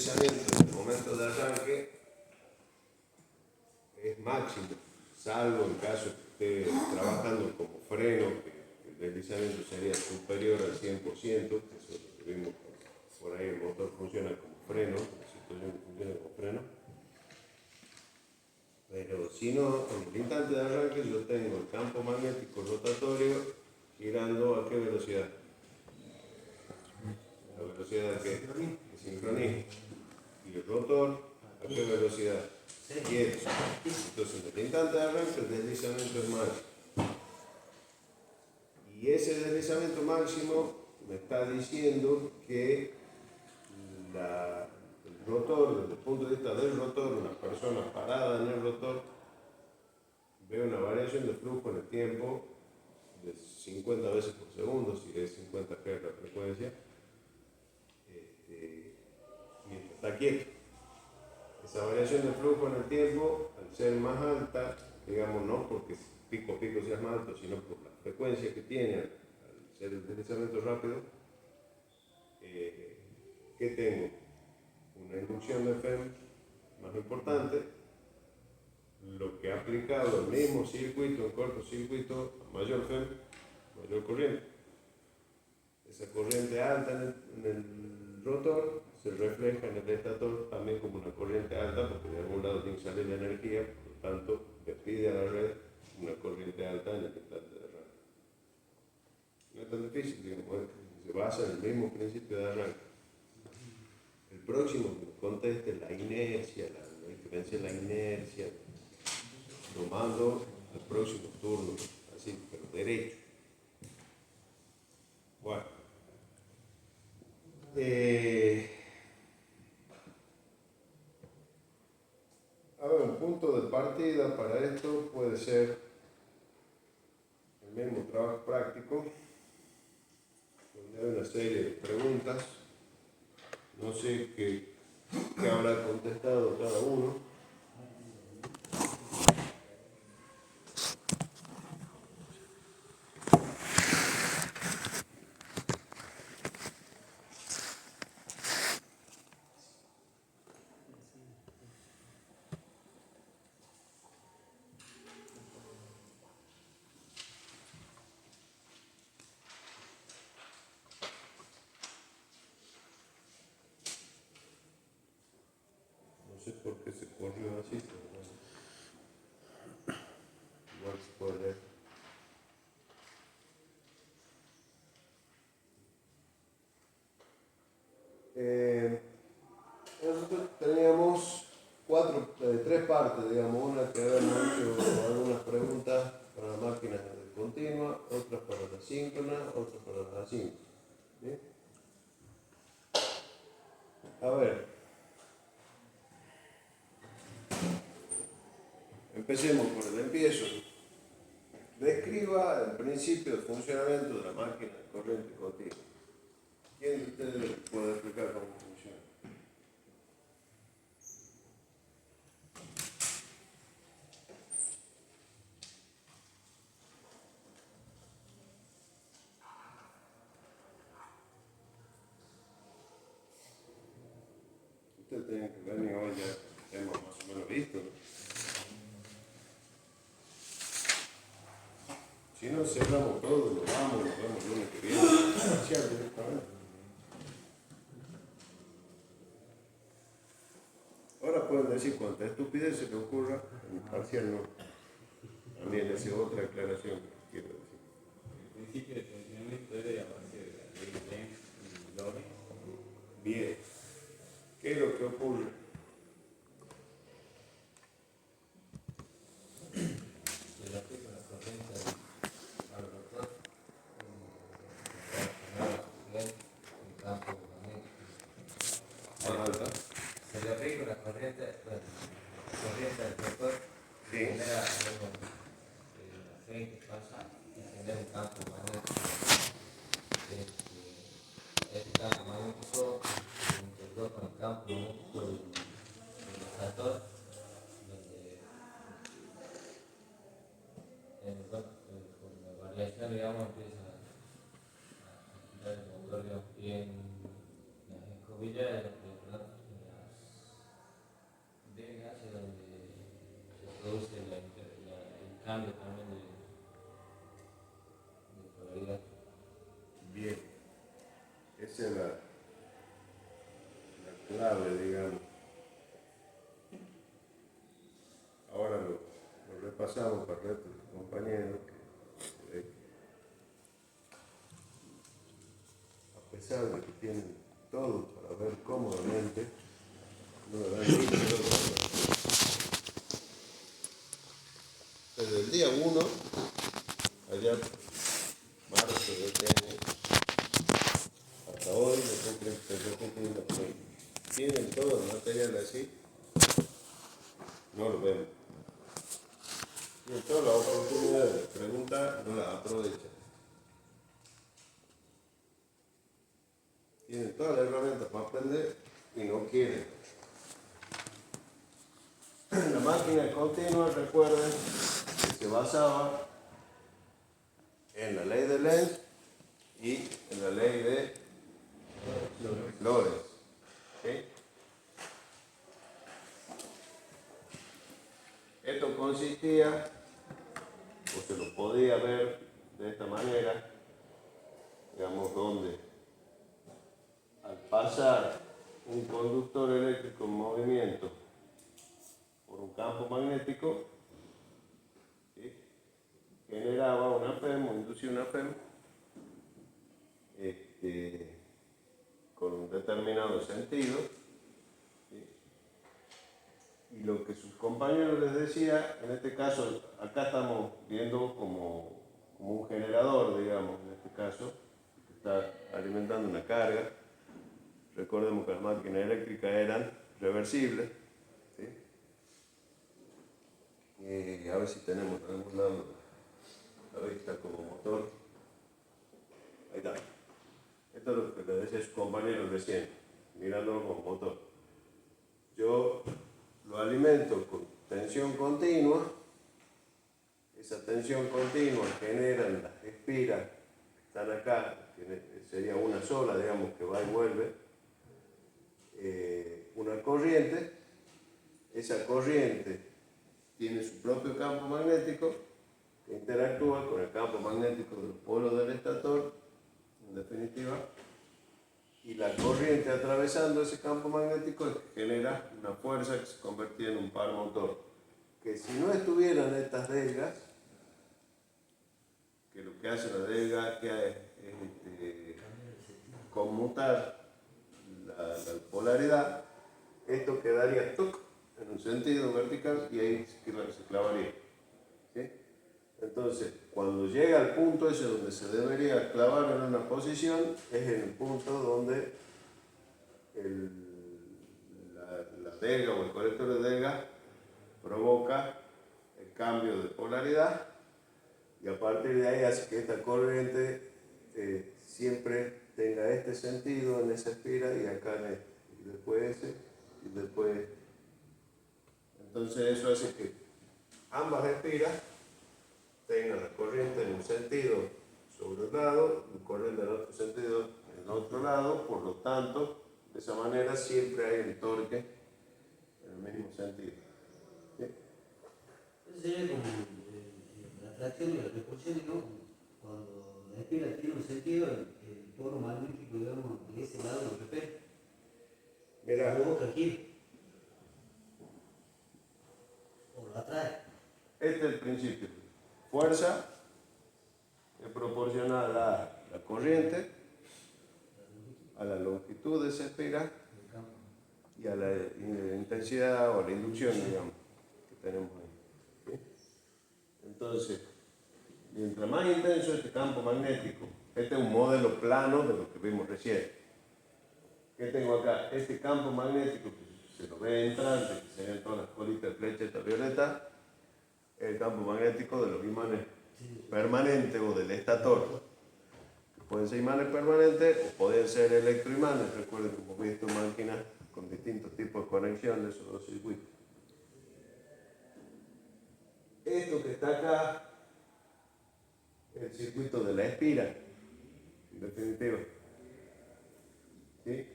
deslizamiento en el momento de arranque es máximo, salvo en caso que esté trabajando como freno, que el deslizamiento sería superior al 100%, eso lo vimos por ahí, el motor funciona como freno, la situación funciona como freno. Pero si no, en el instante de arranque yo tengo el campo magnético rotatorio girando ¿a qué velocidad? La velocidad de sincronismo. Y el rotor ¿a qué velocidad? Quieto. Entonces en el instante de arranque el deslizamiento es máximo. Y ese deslizamiento máximo me está diciendo que el rotor, desde el punto de vista del rotor, una persona parada en el rotor, ve una variación de flujo en el tiempo de 50 veces por segundo, si es 50 Hz la frecuencia, mientras está quieto. Esa variación de flujo en el tiempo, al ser más alta, digamos, no porque pico a pico sea más alto, sino por la frecuencia que tiene al ser el deslizamiento rápido, ¿qué tengo? Una inducción de FEM más importante, lo que ha aplicado el mismo circuito en cortocircuito, mayor FEM, mayor corriente. Esa corriente alta en el rotor se refleja en el estator también como una corriente alta, porque de algún lado tiene que salir la energía, por lo tanto le pide a la red una corriente alta en el instante de arranque. No es tan difícil, digamos, se basa en el mismo principio de arranque. El próximo que me conteste la inercia, la diferencia de la inercia, tomando el próximo turno, así, pero derecho. Bueno. A ver, un punto de partida para esto puede ser el mismo trabajo práctico, donde hay una serie de preguntas. No sé qué habrá contestado cada uno. No sé por qué se corrió así, pero bueno, igual se puede leer. Nosotros teníamos tres partes, digamos, una que habíamos hecho algunas preguntas para la máquina de continua, otras para la síncrona, otras para la asíncrona. ¿Sí? A ver, empecemos por el empiezo. Describa el principio de funcionamiento de la máquina de corriente continua. ¿Quién de ustedes puede explicar cómo funciona? Ustedes tienen que venir hoy ya hemos más o menos visto, ¿no? Si no, cerramos todo, nos vemos el lunes que viene. Parcial directamente. Ahora pueden decir cuánta estupidez se le ocurra, en parcial no. También esa es otra aclaración que quiero decir. El principio de funcionamiento debe aparecer de la ley de Lenz y Lorentz. Bien. ¿Qué es lo que ocurre? Se le aplica la corriente al rotor el campo magnético. Más alta. Se le aplica la corriente al rotor, Sí. genera algo, la frente pasa y genera un campo magnético. Este campo magnético se integró con el campo magnético del estator, donde con la variación, digamos, empieza a girar el motor, digamos, y en las escobillas, clave, digamos. Ahora lo repasamos para el resto de los compañeros, que a pesar de que tienen todo para ver cómodamente, no le dan ni pelota. Desde el día 1, allá marzo de este año, hasta hoy, tienen todo el material así, no lo vemos. Y todas las oportunidades de preguntar no las aprovechan. Tienen todas las herramientas para aprender y no quieren. La máquina continua, recuerden, que se basaba en la ley de Lenz y en la ley de Lorentz. ¿Sí? Esto consistía, o se lo podía ver de esta manera, digamos, donde al pasar un conductor eléctrico en movimiento por un campo magnético, ¿sí?, generaba una FEM o inducía una FEM con un determinado sentido, ¿sí? Y lo que sus compañeros les decía, en este caso, acá estamos viendo como un generador, digamos, en este caso, que está alimentando una carga. Recordemos que las máquinas eléctricas eran reversibles, ¿sí? A ver si tenemos en algún lado la vista como motor. Ahí está. Esto es lo que le decía a sus compañeros recién, mirándolo como motor. Yo lo alimento con tensión continua. Esa tensión continua genera en las espiras que están acá, que sería una sola, digamos, que va y vuelve, una corriente. Esa corriente tiene su propio campo magnético que interactúa con el campo magnético de los polos del estator, en definitiva, y la corriente atravesando ese campo magnético genera una fuerza que se convertía en un par motor. Que si no estuvieran estas delgas, que lo que hace la delga es conmutar la polaridad, esto quedaría en un sentido vertical y ahí se clavaría. ¿Sí? Entonces, cuando llega al punto ese donde se debería clavar en una posición, es en el punto donde la delga o el colector de delga provoca el cambio de polaridad, y a partir de ahí hace que esta corriente siempre tenga este sentido en esa espira y acá en este, y después ese, y después este. Entonces eso hace que ambas espiras tengan la corriente en un sentido sobre un lado, y corriente en otro sentido en otro lado, por lo tanto, de esa manera siempre hay un torque en el mismo sentido. ¿Sí? Eso sería como la atracción y la repulsión, ¿no? Cuando la espira tiene un sentido, el polo magnético, digamos, de ese lado lo repele. Mira, Lo busca aquí. O lo atrae. este es el principio. Fuerza es proporcional a la corriente, a la longitud de esa espira y a la intensidad o la inducción, digamos, que tenemos ahí. ¿Sí? Entonces, mientras más intenso este campo magnético, este es un modelo plano de lo que vimos recién. ¿Qué tengo acá? Este campo magnético que se lo ve entrante, que se ven todas las colitas de flecha violeta, es el campo magnético de los imanes permanentes o del estator. Que pueden ser imanes permanentes o pueden ser electroimanes. Recuerden que hemos visto máquinas con distintos tipos de conexión de esos dos circuitos. Esto que está acá es el circuito de la espira, en definitiva. ¿Sí?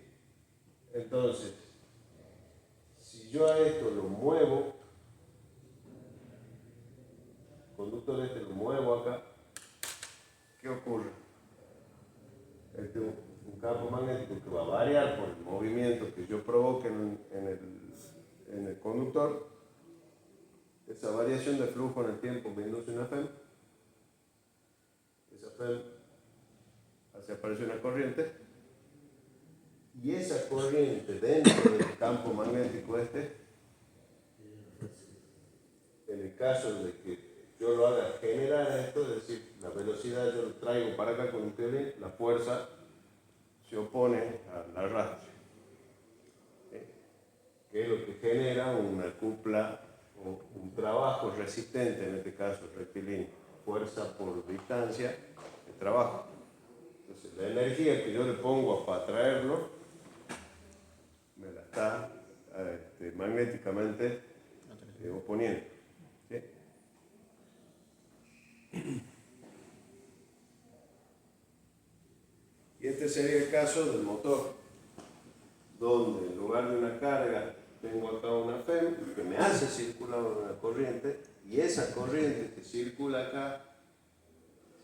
Entonces, si yo a esto lo muevo, el conductor este lo muevo acá, ¿qué ocurre? Este es un campo magnético que va a variar por el movimiento que yo provoco conductor. Esa variación de flujo en el tiempo me induce una FEM. Esa FEM hace aparecer una corriente. Y esa corriente dentro del campo magnético en el caso de que yo lo haga generar esto, es decir, la velocidad yo lo traigo para acá con un piolín, la fuerza se opone al arrastre, que es lo que genera una cupla o un trabajo resistente, en este caso rectilíneo, fuerza por distancia de trabajo. Entonces la energía que yo le pongo para atraerlo me la está magnéticamente oponiendo. ¿Sí? Y este sería el caso del motor, donde en lugar de una carga tengo acá una FEM que me hace circular una corriente, y esa corriente que circula acá,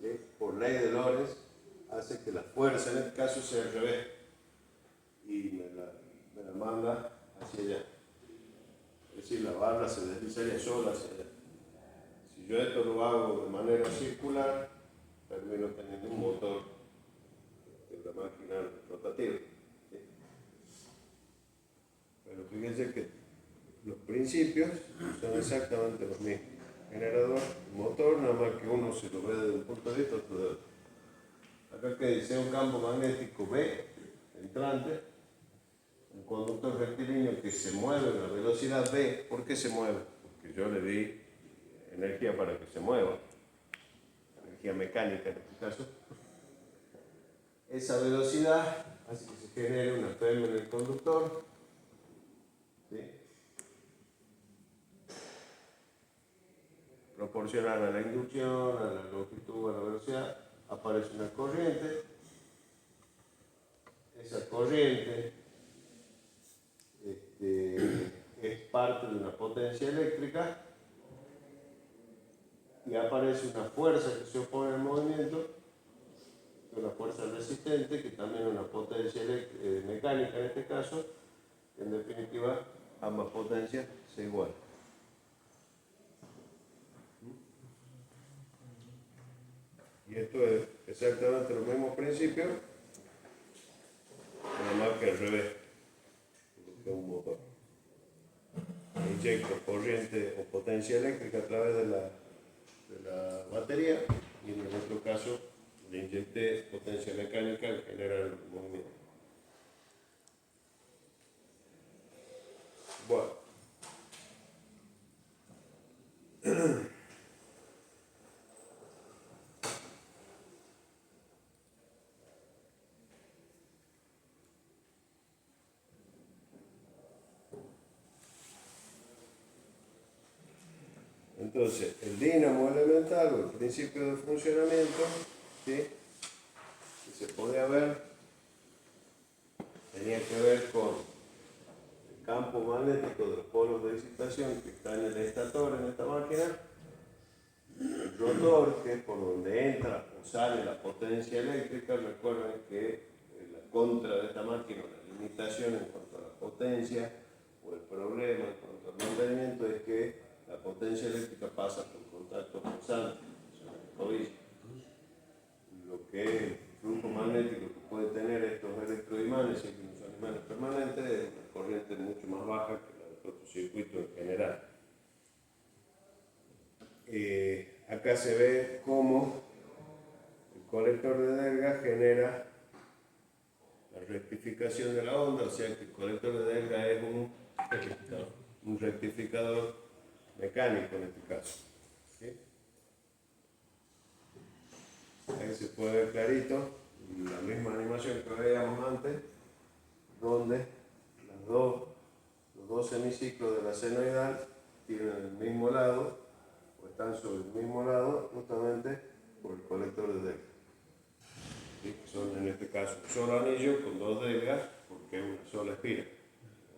¿sí?, por ley de Lorentz, hace que la fuerza en este caso sea al revés y me la manda hacia allá. Es decir, la barra se deslizaría sola hacia allá. Si yo esto lo hago de manera circular, termino teniendo un motor de la máquina rotativa. ¿Sí? Pero fíjense que los principios son exactamente los mismos. Generador, motor, nada más que uno se lo ve desde un punto de vista, otro de otro. Acá que dice un campo magnético B, entrante, un conductor rectilíneo que se mueve a la velocidad B. ¿Por qué se mueve? Porque yo le di energía para que se mueva, energía mecánica en este caso. Esa velocidad hace que se genere una FEM en el conductor, ¿sí?, proporcional a la inducción, a la longitud, a la velocidad. Aparece una corriente. Esa corriente es parte de una potencia eléctrica, y aparece una fuerza que se opone al movimiento, una fuerza resistente, que también es una potencia mecánica en este caso. En definitiva, ambas potencias se igualan. Y esto es exactamente los mismos principios, nada más que al revés, porque es un motor. Inyecto corriente o potencia eléctrica a través de la batería, y en nuestro caso le inyecté potencia mecánica al generar el movimiento. Bueno. Entonces, el dínamo elemental o el principio de funcionamiento, ¿sí?, que se podía ver, tenía que ver con el campo magnético de los polos de excitación que está en el estator, en esta máquina, el rotor, que es por donde entra o sale la potencia eléctrica. Recuerden que la contra de esta máquina, la limitación en cuanto a la potencia o el problema en cuanto al mantenimiento, es que la potencia eléctrica pasa por contacto constante, lo que es el flujo magnético que puede tener estos electroimanes, y que no son imanes permanentes, es una corriente mucho más baja que la del cortocircuito en general. Acá se ve cómo el colector de Delga genera la rectificación de la onda, o sea que el colector de Delga es un rectificador mecánico en este caso. ¿Sí? Ahí se puede ver clarito la misma animación que veíamos antes, donde los dos semiciclos de la senoidal tienen el mismo lado, o están sobre el mismo lado, justamente por el colector de Delga. ¿Sí? Son en este caso un solo anillo con dos delgas, porque es una sola espira,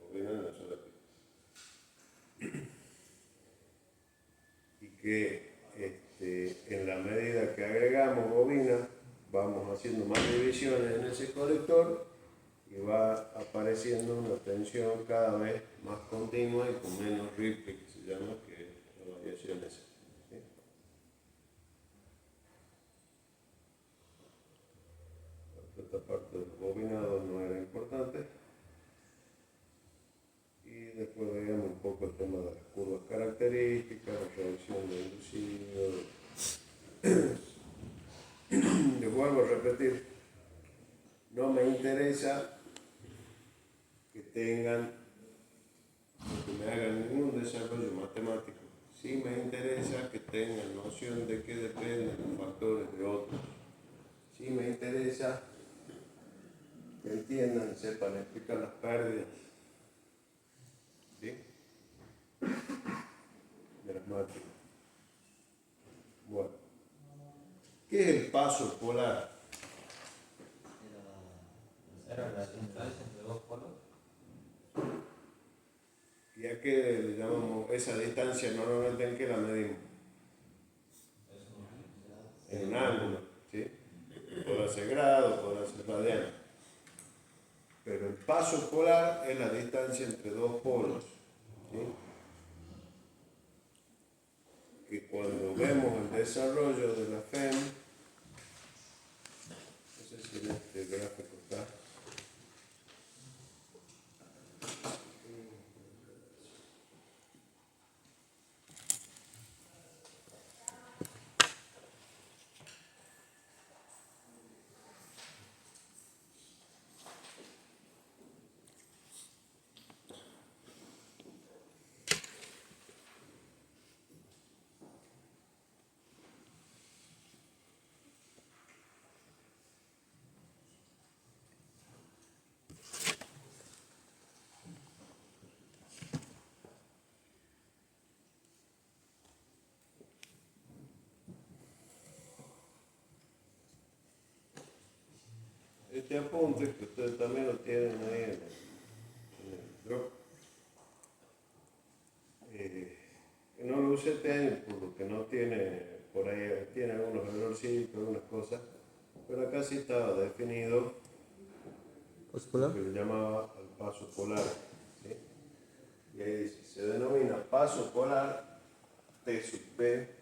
o viene una sola espira. Y que en la medida que agregamos bobina, vamos haciendo más divisiones en ese colector, y va a aparecer apareciendo una tensión cada vez más continua y con menos ripple, que se llama, que la variación esa. ¿Sí? Esta parte del bobinado no era importante. Y después veíamos un poco el tema de las curvas características, la reacción de inducido. Yo vuelvo a repetir, no me interesa que tengan, que me hagan ningún desarrollo matemático. Sí me interesa que tengan noción de que dependen los factores de otros. Sí me interesa que entiendan, sepan explicar las pérdidas. ¿Sí? De las máquinas. Bueno, ¿qué es el paso polar? Era la distancia entre dos polos. ¿Y a qué le llamamos esa distancia? Normalmente en qué la medimos? En un ángulo, ¿sí? Podrá ser grado, podrá ser radiano. Pero el paso polar es la distancia entre dos polos, ¿sí? Que cuando vemos el desarrollo de la FEM, no sé si en este gráfico está. Este apunte, que ustedes también lo tienen ahí en el drop, que no lo usé este año por lo que no tiene, por ahí tiene algunos errorcitos, algunas cosas, pero acá sí estaba definido lo que le llamaba el paso polar, ¿sí? Y ahí dice, se denomina paso polar T sub P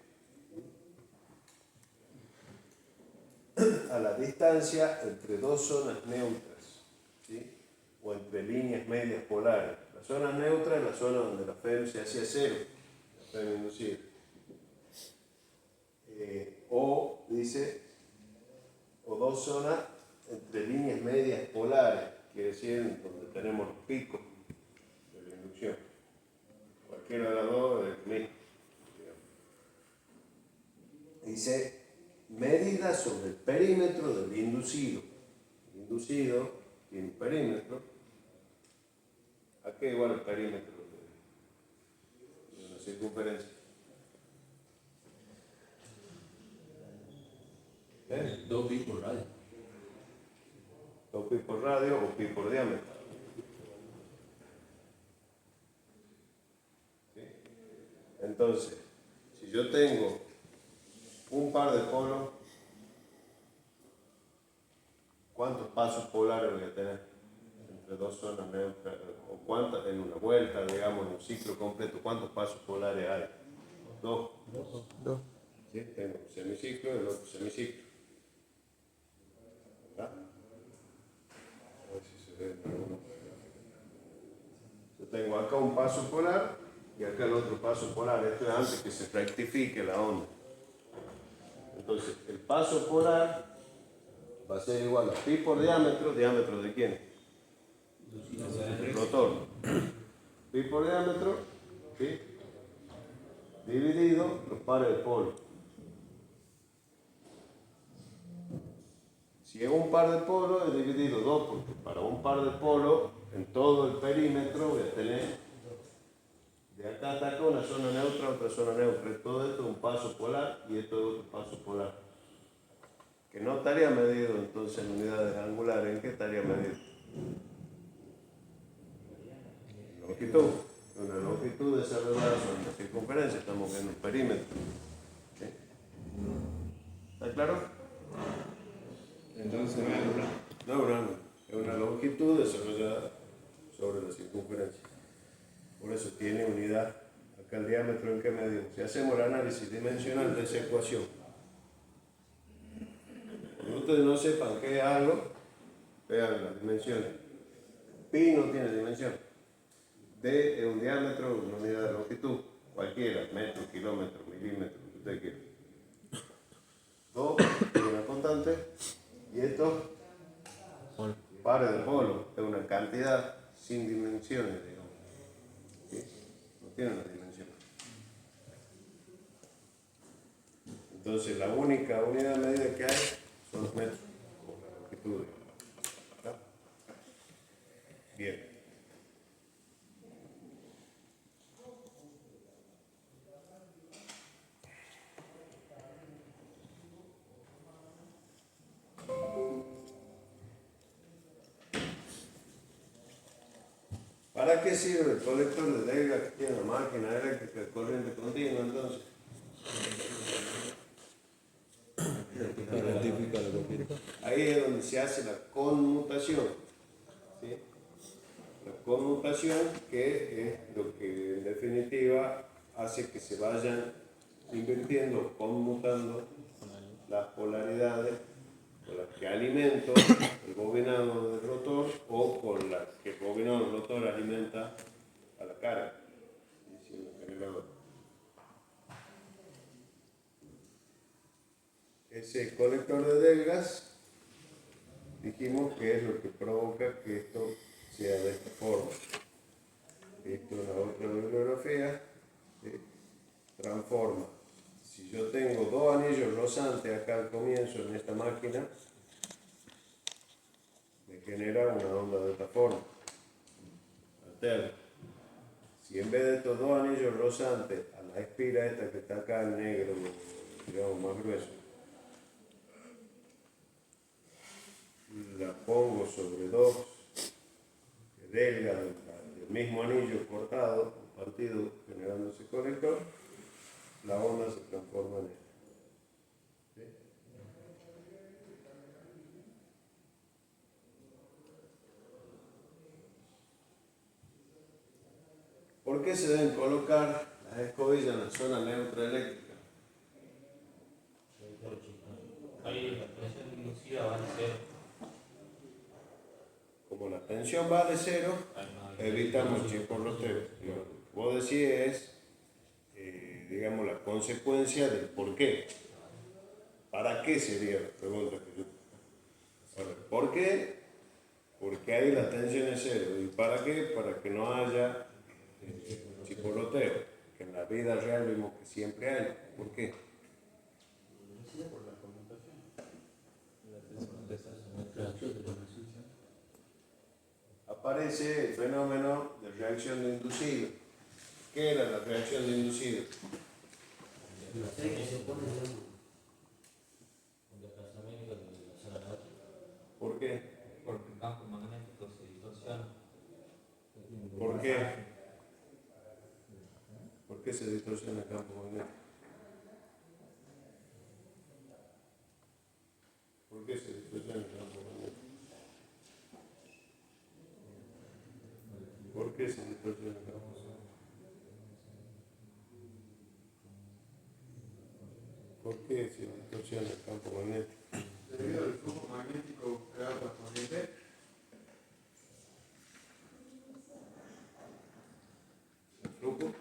a la distancia entre dos zonas neutras, ¿sí? O entre líneas medias polares. La zona neutra es la zona donde la FEM se hace cero, la FEM inducida. O dice, o dos zonas entre líneas medias polares, quiere decir donde tenemos los picos de la inducción. Cualquiera de las dos es el mismo. Dice, medida sobre el perímetro del inducido. El inducido tiene un perímetro. ¿A qué igual el perímetro de una circunferencia? Dos pi por radio. 2 pi por radio o pi por diámetro. ¿Sí? Entonces, si yo tengo un par de polos, ¿cuántos pasos polares voy a tener entre dos zonas neutras? ¿O cuántas en una vuelta, digamos, en un ciclo completo? ¿Cuántos pasos polares hay? Dos. ¿Sí? Tengo un semiciclo y el otro semiciclo. ¿Está? A ver si se ve. Yo tengo acá un paso polar y acá el otro paso polar. Esto es antes que se rectifique la onda. Entonces, el paso polar va a ser igual a pi por diámetro. ¿Diámetro de quién? Del rotor. Pi por diámetro, ¿sí? Dividido los pares de polos. Si es un par de polos, he dividido 2, porque para un par de polos, en todo el perímetro voy a tener de acá hasta acá una zona neutra, otra zona neutra. Todo esto es un paso polar y esto es otro paso polar. Que no estaría medido entonces en unidades angulares. ¿En qué estaría medido? Longitud. Una longitud desarrollada sobre la circunferencia. Estamos viendo el perímetro. ¿Sí? ¿Está claro? Entonces no es un No, es una longitud desarrollada la circunferencia. Por eso tiene unidad. Acá el diámetro en qué medimos. Si hacemos el análisis dimensional de esa ecuación, cuando ustedes no sepan qué es algo, vean las dimensiones. Pi no tiene dimensión. D es un diámetro, una unidad de longitud, cualquiera, metro, kilómetro, milímetro, lo que usted quiera. 2 es una constante y esto, pares de polo, es una cantidad sin dimensiones, digamos. ¿Sí? No tiene una dimensión. Entonces la única unidad de medida que hay son los metros, o la longitud. ¿Está? Bien. ¿Para qué sirve el colector de Delga que tiene una máquina eléctrica de corriente continua entonces? Ahí es donde se hace la conmutación. ¿Sí? La conmutación que es lo que en definitiva hace que se vayan invirtiendo, conmutando las polaridades con las que alimento el bobinado del rotor o con las que el bobinado del rotor alimenta a la carga. Ese colector de delgas dijimos que es lo que provoca que esto sea de esta forma. Esto es la otra bibliografía. Transforma. Si yo tengo dos anillos rozantes acá al comienzo en esta máquina, me genera una onda de esta forma, alterna. Si en vez de estos dos anillos rozantes, a la espira esta que está acá en negro, digamos más grueso, la pongo sobre dos delgas del mismo anillo cortado, partido, generando ese conector, la onda se transforma en esto. ¿Sí? ¿Por qué se deben colocar las escobillas en la zona neutra eléctrica? Ahí la tensión inducida va a ser. Como la tensión va de cero, evitamos el chisporroteo. Vos decís es, digamos, la consecuencia del por qué. ¿Para qué sería la pregunta que yo? Bueno, ¿por qué? Porque ahí la tensión es cero. ¿Y para qué? Para que no haya chisporroteo, que en la vida real vemos que siempre hay. ¿Por qué? Aparece el fenómeno de reacción de inducido. ¿Qué era la reacción de inducido? Un desplazamiento de la zona neutra. ¿Por qué? Porque el campo magnético se distorsiona. ¿Por qué? ¿Por qué se distorsiona el campo magnético? ¿Por qué se distorsiona el campo magnético? ¿Por qué se distorsiona el campo magnético? ¿Por qué se distorsiona el campo magnético? Debido al flujo magnético creado por corriente. ¿El flujo?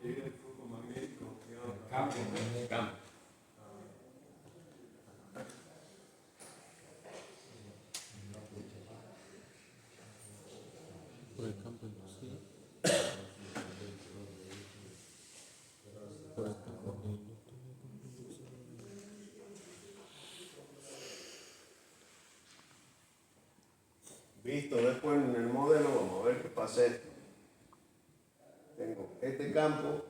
Debido al flujo magnético creado por Campo corriente. magnético. Campo. Por el campo inducido. Por el campo inducido. Visto después en el modelo, vamos a ver qué pasa esto. Tengo este campo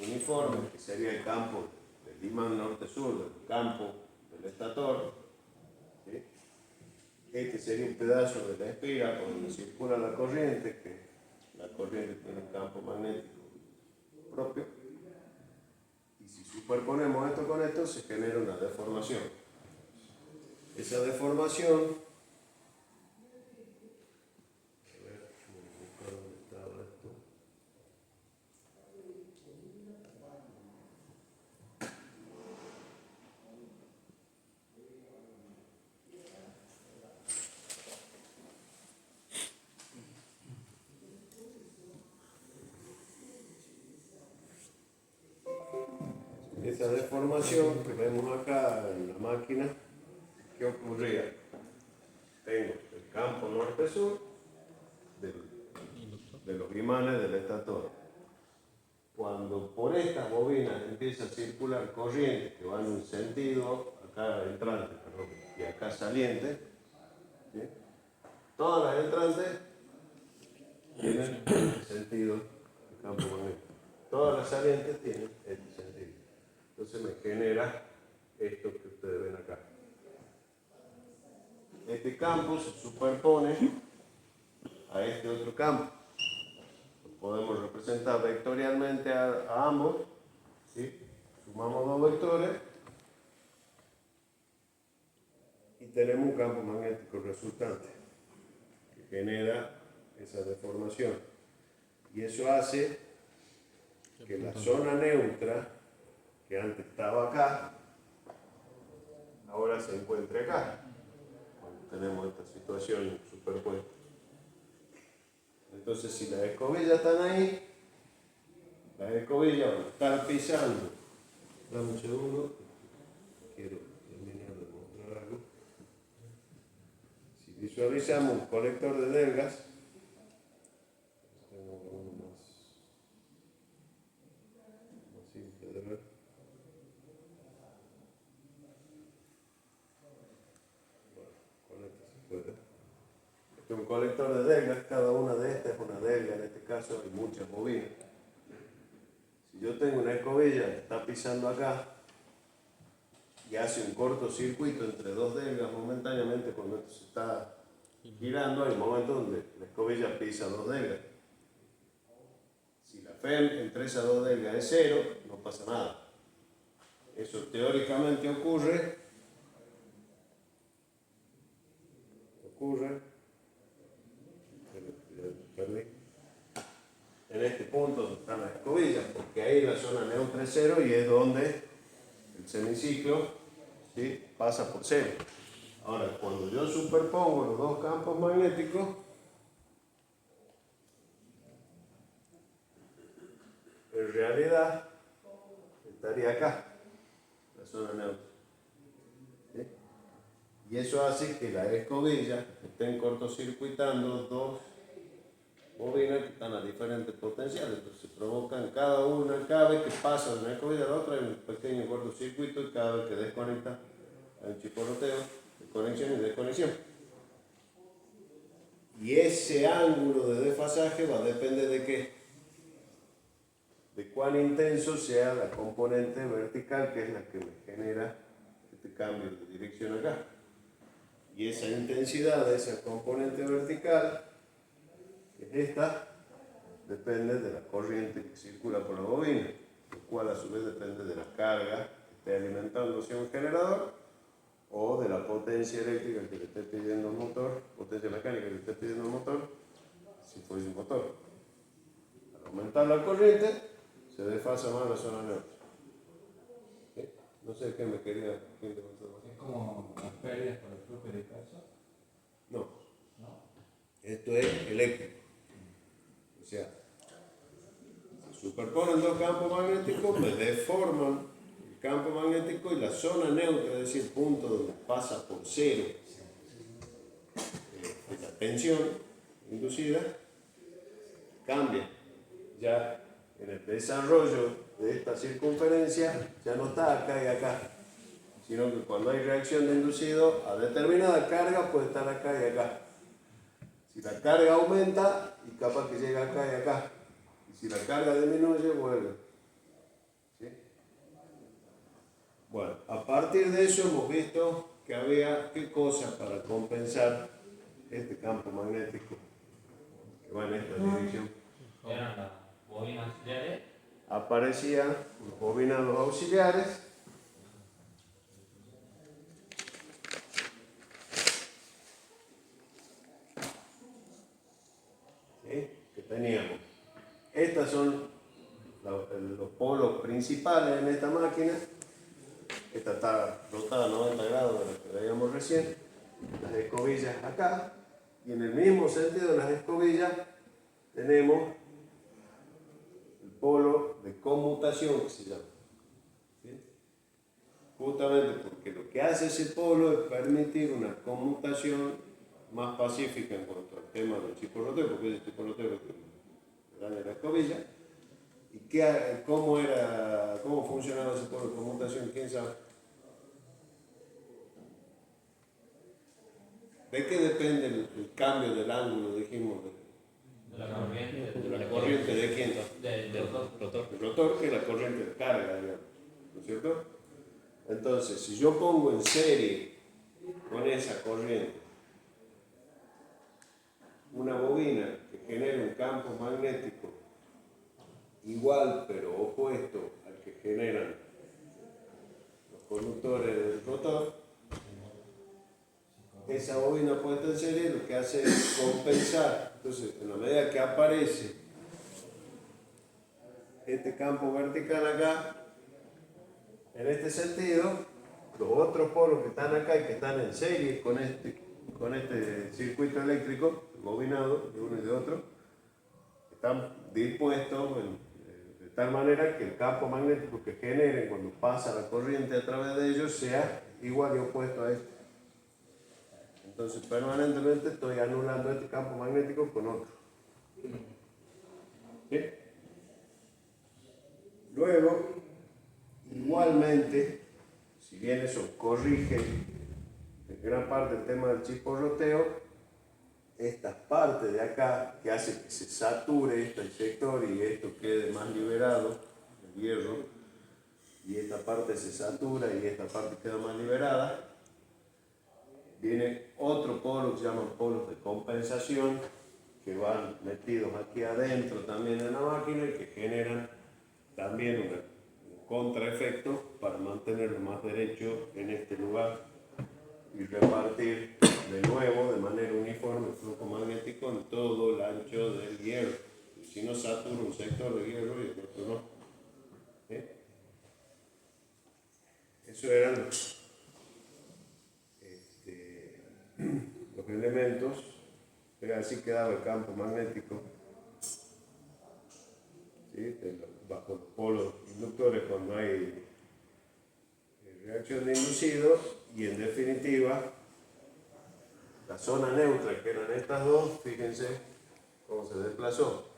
uniforme, que sería el campo del imán norte-sur, del campo del estator. ¿Sí? Este sería un pedazo de la espira por donde circula la corriente, que la corriente tiene un campo magnético propio. Y si superponemos esto con esto, se genera una deformación. Esa deformación esa deformación que vemos acá en la máquina, ¿qué ocurría? Tengo el campo norte-sur de los imanes del estator. Cuando por estas bobinas empieza a circular corriente que va en un sentido, acá entrante, perdón, y acá saliente, ¿sí? Todas las entrantes tienen este sentido de campo magnético. Todas las salientes tienen este sentido. Entonces me genera esto que ustedes ven acá. Este campo se superpone a este otro campo. Lo podemos representar vectorialmente a ambos, ¿sí? Sumamos dos vectores y tenemos un campo magnético resultante que genera esa deformación. Y eso hace que la zona neutra, que antes estaba acá, ahora se encuentre acá, cuando tenemos esta situación superpuesta. Entonces, si las escobillas están ahí, las escobillas van a estar pisando. Dame un segundo, quiero terminar de mostrar algo. Si visualizamos un colector de delgas, tengo uno más simple de ver. Bueno, con esto se puede. Este es un colector de delgas, cada una de estas es una delga, en este caso hay muchas bobinas. Si yo tengo una escobilla que está pisando acá y hace un cortocircuito entre dos delgas momentáneamente cuando esto se está girando, hay un momento donde la escobilla pisa dos delgas. Si la FEM entre esas dos delgas es cero, no pasa nada. Eso teóricamente ocurre perdí, en este punto donde están las escobillas, porque ahí la zona neutra es cero y es donde el semiciclo, ¿sí?, pasa por cero. Ahora, cuando yo superpongo los dos campos magnéticos, en realidad estaría acá, la zona neutra. ¿Sí? Y eso hace que las escobillas estén cortocircuitando dos bobinas que están a diferentes potenciales. Entonces provocan cada vez que pasa de una escobilla a la otra, hay un pequeño cortocircuito y cada vez que desconecta hay un chisporroteo de conexión y desconexión. Y ese ángulo de desfasaje va a depender de qué, de cuán intenso sea la componente vertical, que es la que me genera este cambio de dirección acá. Y esa intensidad de esa componente vertical, que es esta, depende de la corriente que circula por la bobina, lo cual a su vez depende de la carga que esté alimentándose a un generador o de la potencia eléctrica que le esté pidiendo el motor, potencia mecánica que le esté pidiendo el motor, si fuese un motor. Al aumentar la corriente, se desfasa más la zona neutra. ¿Sí? No sé qué me quería... ¿Es como las pérdidas por el flujo de caso? No. ¿No? Esto es eléctrico. O sea, se superponen dos campos magnéticos, me deforman el campo magnético y la zona neutra, es decir, el punto donde pasa por cero la tensión inducida, cambia. Ya en el desarrollo de esta circunferencia ya no está acá y acá, sino que cuando hay reacción de inducido a determinada carga puede estar acá y acá. Si la carga aumenta, y capaz que llega acá y acá. Y si la carga disminuye, vuelve. ¿Sí? Bueno, a partir de eso hemos visto que había qué cosa para compensar este campo magnético que va en esta dirección. Eran las bobinas auxiliares. Aparecían los bobinados auxiliares. ¿Sí? Que teníamos. Estas son los polos principales en esta máquina. Esta está rotada a 90 grados de lo que veíamos recién. Las escobillas acá. Y en el mismo sentido de las escobillas tenemos el polo de conmutación que se llama. ¿Sí? Justamente porque lo que hace ese polo es permitir una conmutación más pacífica en cuanto al tema del chisporroteo, porque es el chisporroteo que daña la escobilla. ¿Y cómo funcionaba ese polo de conmutación? ¿Quién sabe? ¿De qué depende el cambio del ángulo, dijimos? De la corriente. ¿De la corriente de quién? Del rotor. El rotor, que es la corriente de carga, digamos, ¿no es cierto? Entonces, si yo pongo en serie con esa corriente una bobina que genere un campo magnético igual pero opuesto al que generan los conductores del rotor, esa bobina puesta en serie lo que hace es compensar. Entonces, en la medida que aparece este campo vertical acá, en este sentido, los otros polos que están acá y que están en serie con este circuito eléctrico bobinado de uno y de otro, están dispuestos de tal manera que el campo magnético que generen cuando pasa la corriente a través de ellos sea igual y opuesto a este. Entonces permanentemente estoy anulando este campo magnético con otro. ¿Sí? Luego, igualmente, si bien eso corrige en gran parte el tema del chisporroteo, esta parte de acá que hace que se sature este sector y esto quede más liberado, el hierro, y esta parte se satura y esta parte queda más liberada, viene otro polo que se llaman polos de compensación, que van metidos aquí adentro también en la máquina y que generan también un contraefecto para mantenerlo más derecho en este lugar y repartir de nuevo de manera uniforme el flujo magnético en todo el ancho del hierro. Y si no, satura un sector de hierro y el otro no. ¿Sí? Eso eran los elementos. Así quedaba el campo magnético, ¿sí? Bajo los polos inductores cuando hay reacción de inducido, y en definitiva la zona neutra, que eran estas dos, fíjense cómo se desplazó,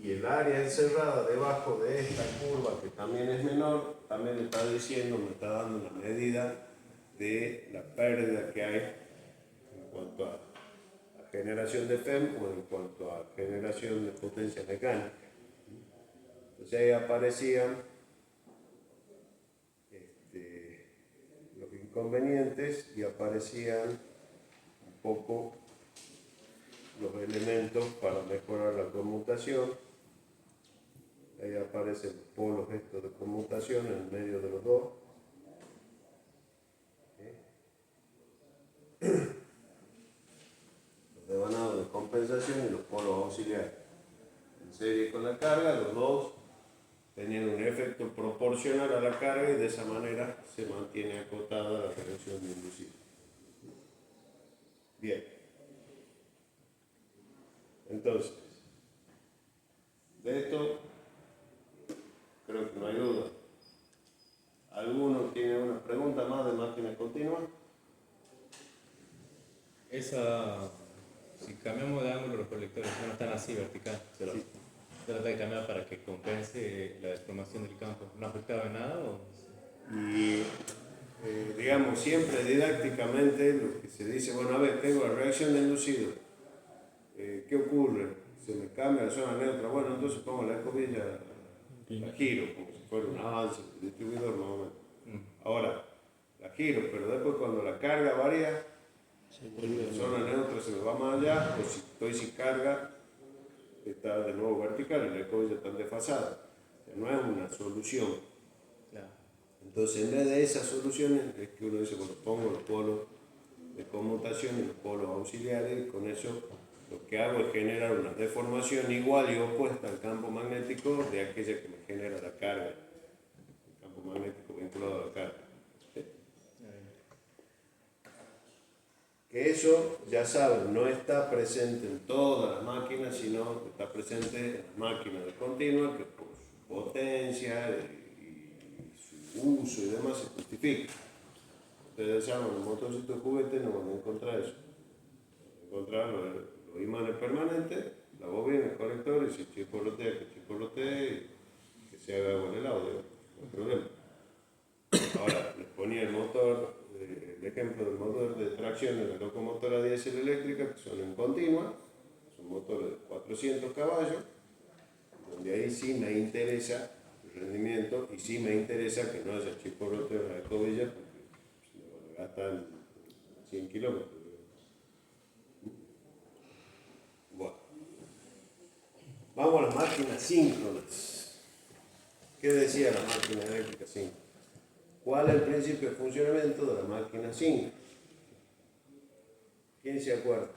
y el área encerrada debajo de esta curva, que también es menor, también me está diciendo, me está dando una medida de la pérdida que hay en cuanto a generación de FEM o en cuanto a generación de potencia mecánica. Entonces ahí aparecían los inconvenientes y aparecían un poco los elementos para mejorar la conmutación. Ahí aparecen los polos estos de conmutación en el medio de los dos. Los devanados de compensación y los polos auxiliares. En serie con la carga, los dos tenían un efecto proporcional a la carga y de esa manera se mantiene acotada la reacción de inducido. Bien. Entonces, de esto creo que no hay duda. ¿Alguno tiene una pregunta más de máquina continua? Si cambiamos de ángulo los colectores, no están así vertical, se trata de cambiar para que compense la deformación del campo. ¿No afectaba en nada? Y digamos, siempre didácticamente lo que se dice, bueno, a ver, tengo la reacción de inducido. ¿Qué ocurre? Se me cambia la zona neutra. Bueno, entonces pongo la escobilla, la giro, como si fuera un avance del distribuidor más o menos. Ahora, la giro, pero después cuando la carga varía, la zona neutra se me va más allá, o si estoy sin carga, está de nuevo vertical y la escobilla está desfasada. O sea, no es una solución. Claro. Entonces, en vez de esas soluciones, es que uno dice, bueno, pongo los polos de conmutación y los polos auxiliares, y con eso lo que hago es generar una deformación igual y opuesta al campo magnético de aquella que me genera la carga, el campo magnético vinculado a la carga. ¿Sí? Que eso, ya saben, no está presente en todas las máquinas, sino que está presente en las máquinas de continua, que por su potencia y su uso y demás se justifica. Ustedes llaman un motorcito de juguete, no van a encontrar eso. Van a encontrar los imanes permanentes, la bobina, el conector, y si chipolotea, que chipolotee, y que se haga con el audio, no hay problema. Ahora, les ponía el motor, el ejemplo del motor de tracción de la locomotora diésel eléctrica, que son en continua, son motores de 400 caballos, donde ahí sí me interesa el rendimiento y sí me interesa que no haya chisporroteo en la escobilla, porque gastan 100 kilómetros. Bueno, vamos a las máquinas síncronas. ¿Qué decía la máquina eléctrica síncrona? ¿Cuál es el principio de funcionamiento de la máquina síncrona? ¿Quién se acuerda?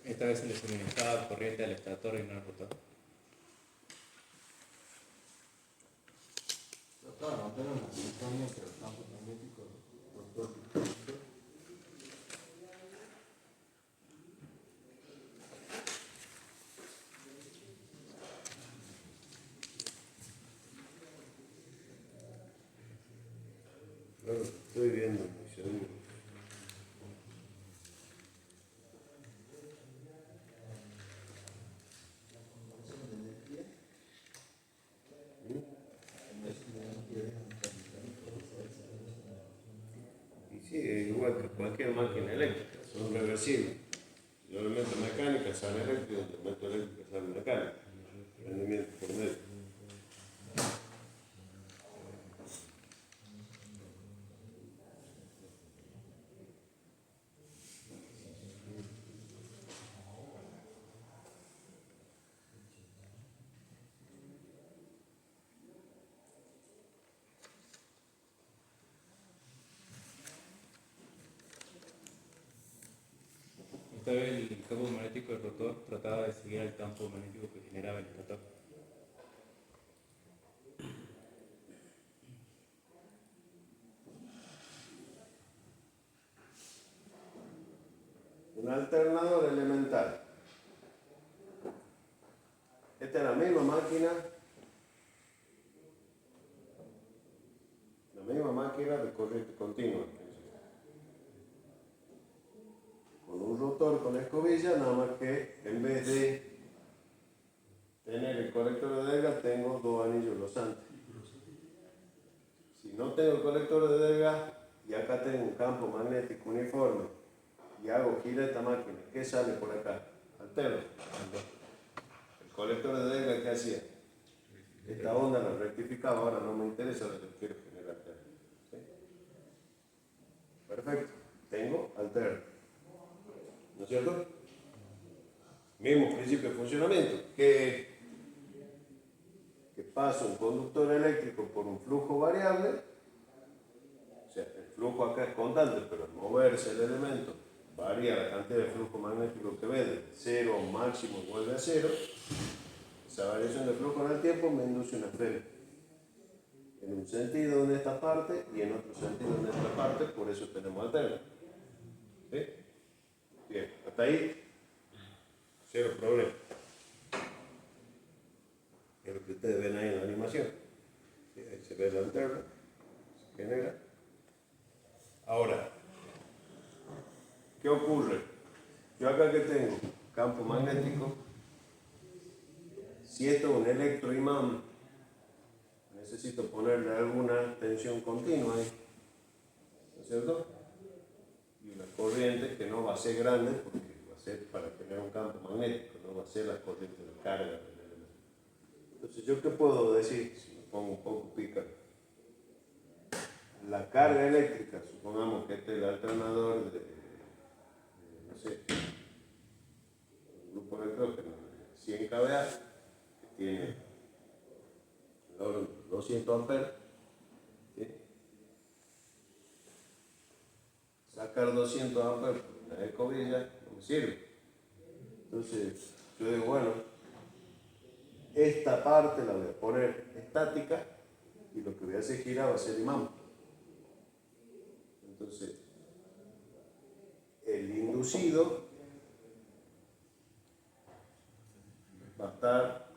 Esta vez se le suministraba corriente al estator y no al rotor. Trataba de mantener una sincronía entre los campos magnéticos por todo el tiempo. Bueno, estoy viendo mi segundo. Y sí, es igual que cualquier máquina eléctrica, son reversibles. Si yo le meto mecánica, sale eléctrica, le meto eléctrica, sale mecánica. Rendimiento por medio. Esta vez el campo magnético del rotor trataba de seguir el campo magnético que generaba el estator. Un alternador elemental. Esta es la misma máquina de corriente continua. Con un rotor con escobilla, nada más que en vez de tener el colector de desgas, tengo dos anillos losantes. Si no tengo el colector de desgas y acá tengo un campo magnético uniforme y hago girar esta máquina, ¿qué sale por acá? Alterno. El colector de desgas, ¿qué hacía? Esta onda la rectificaba, ahora no me interesa, ahora quiero generar alterno. ¿Sí? Perfecto, tengo alterno. ¿No es cierto? Mismo principio de funcionamiento, que pasa un conductor eléctrico por un flujo variable, o sea, el flujo acá es constante, pero al moverse el elemento varía la cantidad de flujo magnético que ve, de 0 a un máximo vuelve a 0, esa variación de flujo en el tiempo me induce una frena. En un sentido en esta parte y en otro sentido en esta parte, por eso tenemos alterno. ¿Sí? Bien, hasta ahí, cero problema. Es lo que ustedes ven ahí en la animación. ¿Sí? Ahí se ve el alterno, se genera. Ahora, ¿qué ocurre? Yo acá que tengo campo magnético, si esto es un electroimán, necesito ponerle alguna tensión continua ahí, ¿no es cierto? Y una corriente que no va a ser grande porque va a ser para generar un campo magnético, no va a ser la corriente de carga del elemento. Entonces, ¿yo qué puedo decir? Si me pongo un poco pícaro. La carga eléctrica, supongamos que este es el alternador de no sé, un grupo electrógeno de 100 kVA, que tiene 200 amperes, ¿sí? Sacar 200 amperes por una escobilla no me sirve. Entonces, yo digo, bueno, esta parte la voy a poner estática y lo que voy a hacer girar va a ser imán. Entonces, el inducido va a estar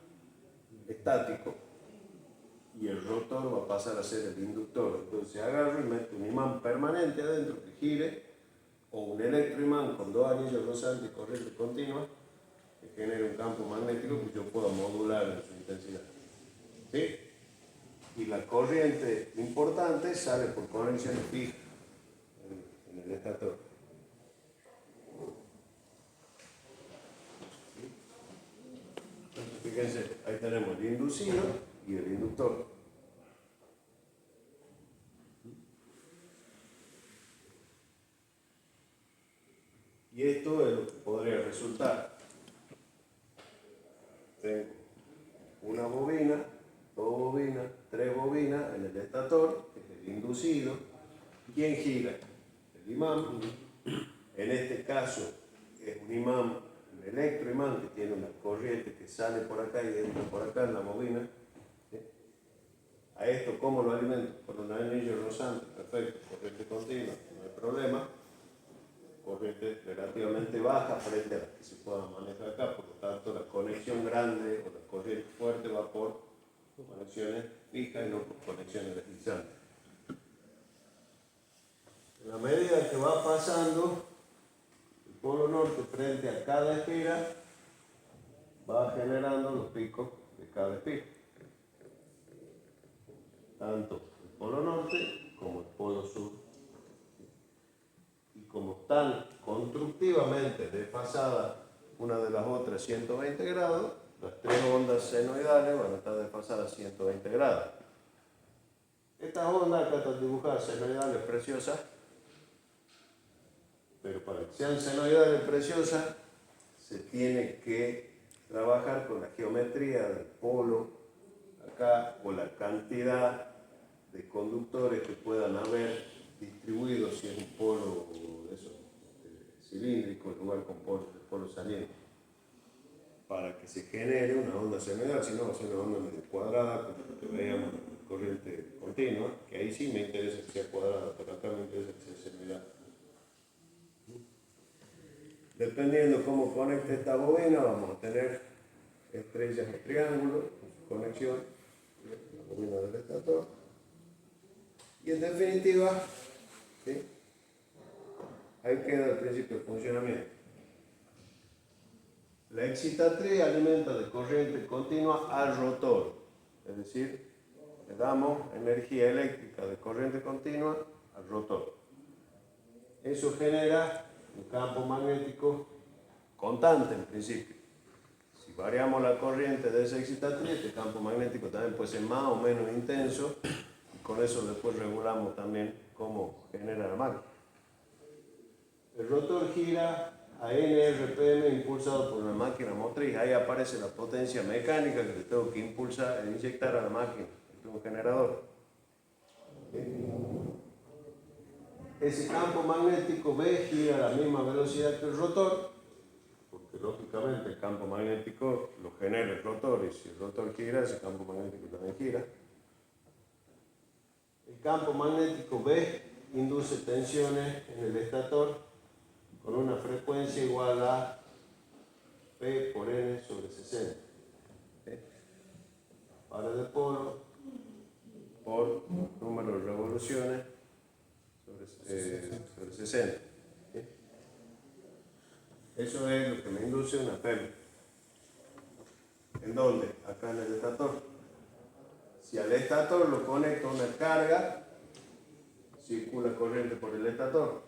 estático polo va a pasar a ser el inductor. Entonces agarro y meto un imán permanente adentro que gire, o un electroimán con dos anillos rosantes y corriente continua, que genere un campo magnético que yo pueda modular en su intensidad. ¿Sí? Y la corriente importante sale por conexión fija en el estator. Entonces, fíjense, ahí tenemos el inducido y el inductor. Y esto es lo que podría resultar. Tengo una bobina, dos bobinas, tres bobinas en el estator, que es el inducido. ¿Quién gira? El imán. En este caso es un imán, un electroimán que tiene una corriente que sale por acá y entra por acá en la bobina. ¿Sí? A esto, ¿cómo lo alimento? Con un anillo rozante, perfecto, corriente continua, no hay problema. Corriente relativamente baja frente a la que se pueda manejar acá, por lo tanto la conexión grande o la corriente fuerte va por conexiones fijas y no por conexiones deslizantes. En la medida que va pasando el polo norte frente a cada esfera, va generando los picos de cada esfera. Tanto el polo norte como el polo sur. Y como están constructivamente desfasadas una de las otras 120 grados, las tres ondas senoidales van a estar desfasadas 120 grados. Estas ondas acá están dibujadas senoidales preciosas, pero para que sean senoidales preciosas se tiene que trabajar con la geometría del polo acá o la cantidad de conductores que puedan haber distribuidos si es un polo de esos, cilíndrico en lugar con polo saliente, para que se genere una onda senoidal. Si no, va a ser una onda medio cuadrada, como lo que veíamos en corriente continua, que ahí sí me interesa que sea cuadrada, pero acá me interesa que sea senoidal. Dependiendo cómo conecte esta bobina, vamos a tener estrellas o triángulos con su conexión, la bobina del estator. Y en definitiva, ¿sí? Ahí queda el principio de funcionamiento. La excitatriz alimenta de corriente continua al rotor, es decir, le damos energía eléctrica de corriente continua al rotor. Eso genera un campo magnético constante en principio. Si variamos la corriente de esa excitatriz, este campo magnético también puede ser más o menos intenso, y con eso después regulamos también cómo genera la máquina. El rotor gira a N RPM impulsado por una máquina motriz. Ahí aparece la potencia mecánica que le tengo que impulsar e inyectar a la máquina. Este es un generador. Ese campo magnético B gira a la misma velocidad que el rotor, porque lógicamente el campo magnético lo genera el rotor, y si el rotor gira, ese campo magnético también gira. El campo magnético B induce tensiones en el estator con una frecuencia igual a P por N sobre 60. Pares de polo por número de revoluciones sobre 60. Eso es lo que me induce una PEM. ¿En dónde? Acá en el estator. Si al estator lo conecto a una carga, circula corriente por el estator.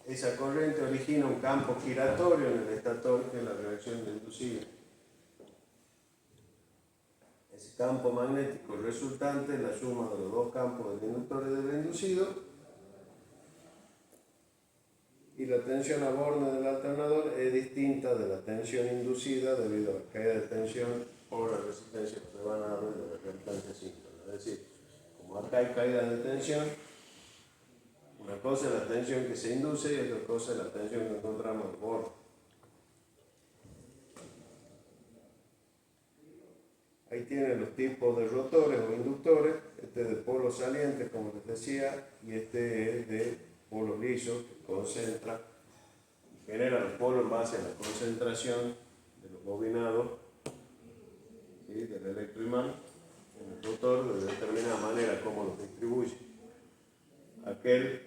Esa corriente origina un campo giratorio en el estator, que es la reacción de inducido. Ese campo magnético resultante es la suma de los dos campos del inductor y del inducido, y la tensión a borde del alternador es distinta de la tensión inducida debido a la caída de tensión por la resistencia rebanada de la reactancia síncrona. Es decir, como acá hay caída de tensión, una cosa es la tensión que se induce y otra cosa es la tensión que encontramos al borde. Ahí tienen los tipos de rotores o inductores. Este es de polo saliente, como les decía, y este es de polo liso, que concentra y genera los polos en base a la concentración de los bobinados, ¿sí?, del electroimán en el rotor de determinada manera cómo los distribuye. Aquel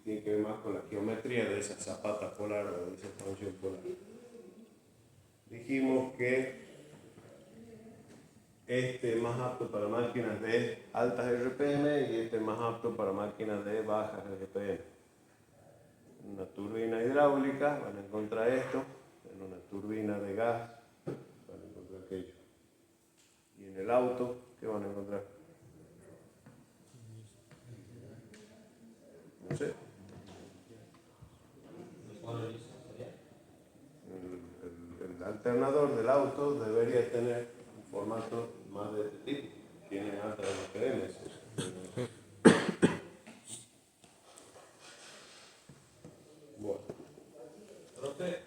tiene que ver más con la geometría de esa zapata polar o de esa expansión polar. Dijimos que este es más apto para máquinas de altas RPM y este es más apto para máquinas de bajas RPM. En una turbina hidráulica van a encontrar esto, en una turbina de gas van a encontrar aquello. Y en el auto, ¿qué van a encontrar? No sé. El alternador del auto debería tener un formato más de este tipo. Tiene altas RPM. Bueno. Profe,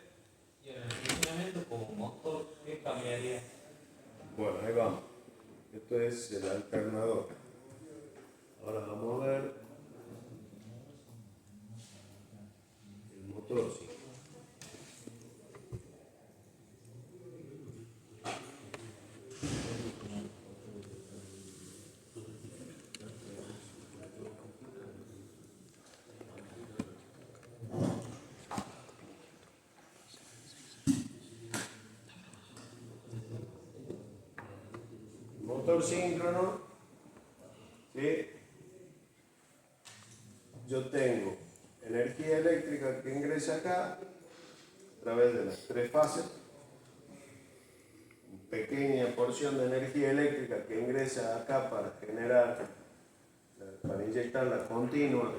y en el funcionamiento como motor, ¿qué cambiaría? Bueno, ahí vamos. Esto es el alternador. Ahora vamos a ver el motor. Sí. Motor síncrono, ¿sí? Yo tengo energía eléctrica que ingresa acá a través de las tres fases, una pequeña porción de energía eléctrica que ingresa acá para generar, para inyectar la continua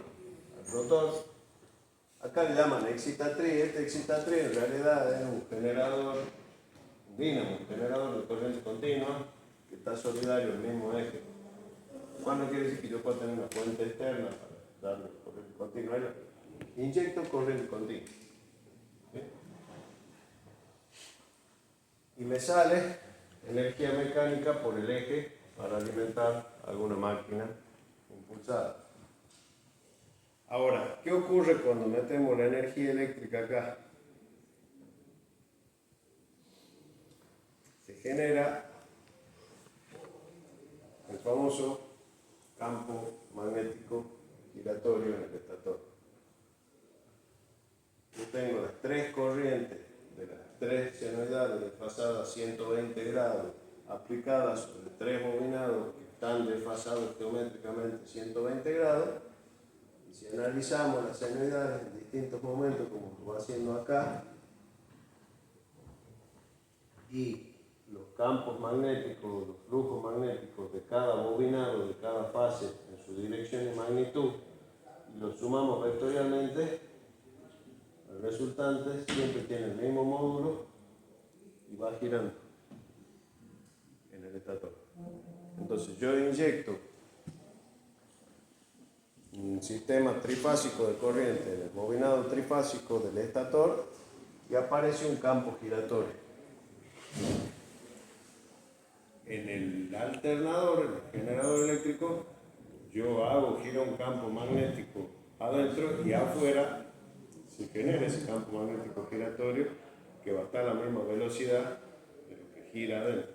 al rotor. Acá le llaman excitatriz. Este excitatriz en realidad es un generador, un dínamo, un generador de corriente continua que está solidario al mismo eje. ¿Cuándo quiere decir que yo puedo tener una fuente externa para darle corriente continua? Inyecto corriente continua. ¿Sí? Y me sale energía mecánica por el eje para alimentar alguna máquina impulsada. Ahora, ¿qué ocurre cuando metemos la energía eléctrica acá? Se genera el famoso campo magnético giratorio en el estator. Yo tengo las tres corrientes de las tres senoidales desfasadas a 120 grados aplicadas sobre tres bobinados que están desfasados geométricamente 120 grados. Y si analizamos las senoidales en distintos momentos, como lo va haciendo acá, y los campos magnéticos, los flujos magnéticos de cada bobinado, de cada fase en su dirección y magnitud, y los sumamos vectorialmente, el resultante siempre tiene el mismo módulo y va girando en el estator. Entonces yo inyecto un sistema trifásico de corriente en el bobinado trifásico del estator y aparece un campo giratorio. En el alternador, en el generador eléctrico, yo gira un campo magnético adentro y afuera se genera ese campo magnético giratorio que va a estar a la misma velocidad de lo que gira adentro.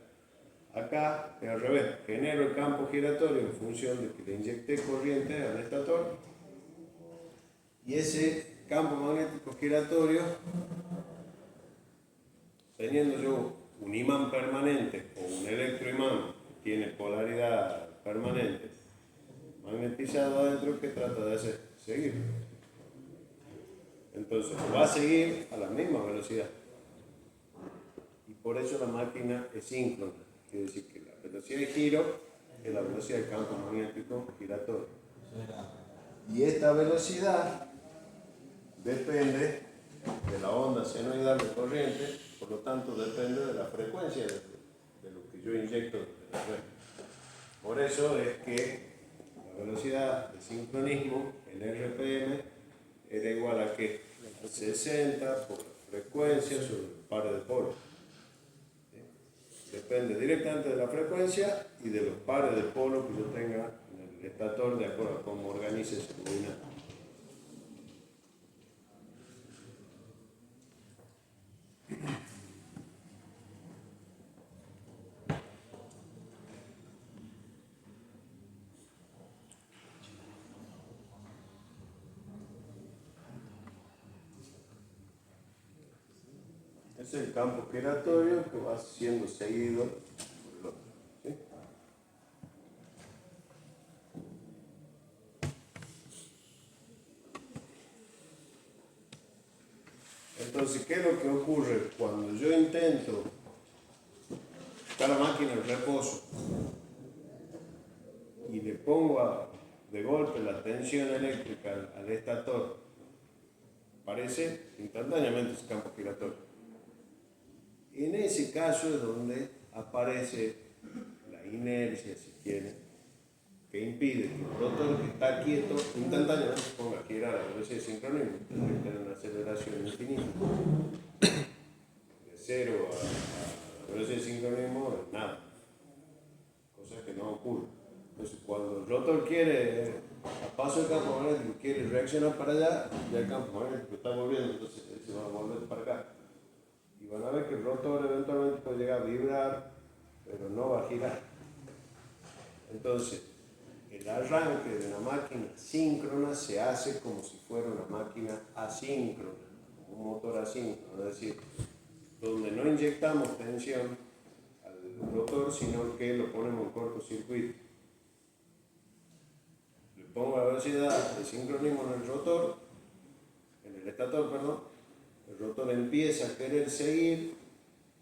Acá es al revés, genero el campo giratorio en función de que le inyecté corriente al estator y ese campo magnético giratorio, teniendo yo un imán permanente o un electroimán que tiene polaridad permanente magnetizado adentro, ¿qué trata de hacer? Seguir. Entonces va a seguir a la misma velocidad y por eso la máquina es síncrona. Quiere decir que la velocidad de giro es la velocidad del campo magnético giratorio. Y esta velocidad depende de la onda senoidal de corriente, por lo tanto depende de la frecuencia de lo que yo inyecto de la red. Por eso es que la velocidad de sincronismo, el RPM, era igual a que 60 por frecuencia sobre el par de polos. Depende directamente de la frecuencia y de los pares de polos que yo tenga en el estator de acuerdo a cómo organice ese bobinado. Es el campo giratorio que va siendo seguido por el otro. ¿Sí? Entonces, ¿qué es lo que ocurre cuando yo intento buscar la máquina en reposo y le pongo de golpe la tensión eléctrica al estator? Aparece instantáneamente ese campo giratorio. En ese caso es donde aparece la inercia, si quieren, que impide que el rotor que está quieto instantáneamente se ponga a girar a la velocidad de sincronismo. Tendría que tener una aceleración infinita. De 0 a la velocidad de sincronismo es nada. Cosa que no ocurre. Entonces, cuando el rotor quiere, a paso del campo magnético, quiere reaccionar para allá, ya el campo magnético está volviendo, entonces él se va a volver para acá. Y van a ver que el rotor eventualmente puede llegar a vibrar, pero no va a girar. Entonces, el arranque de una máquina síncrona se hace como si fuera una máquina asíncrona, un motor asíncrono, es decir, donde no inyectamos tensión al rotor, sino que lo ponemos en cortocircuito. Le pongo la velocidad de sincronismo en el rotor, en el estator, perdón. El rotor empieza a querer seguir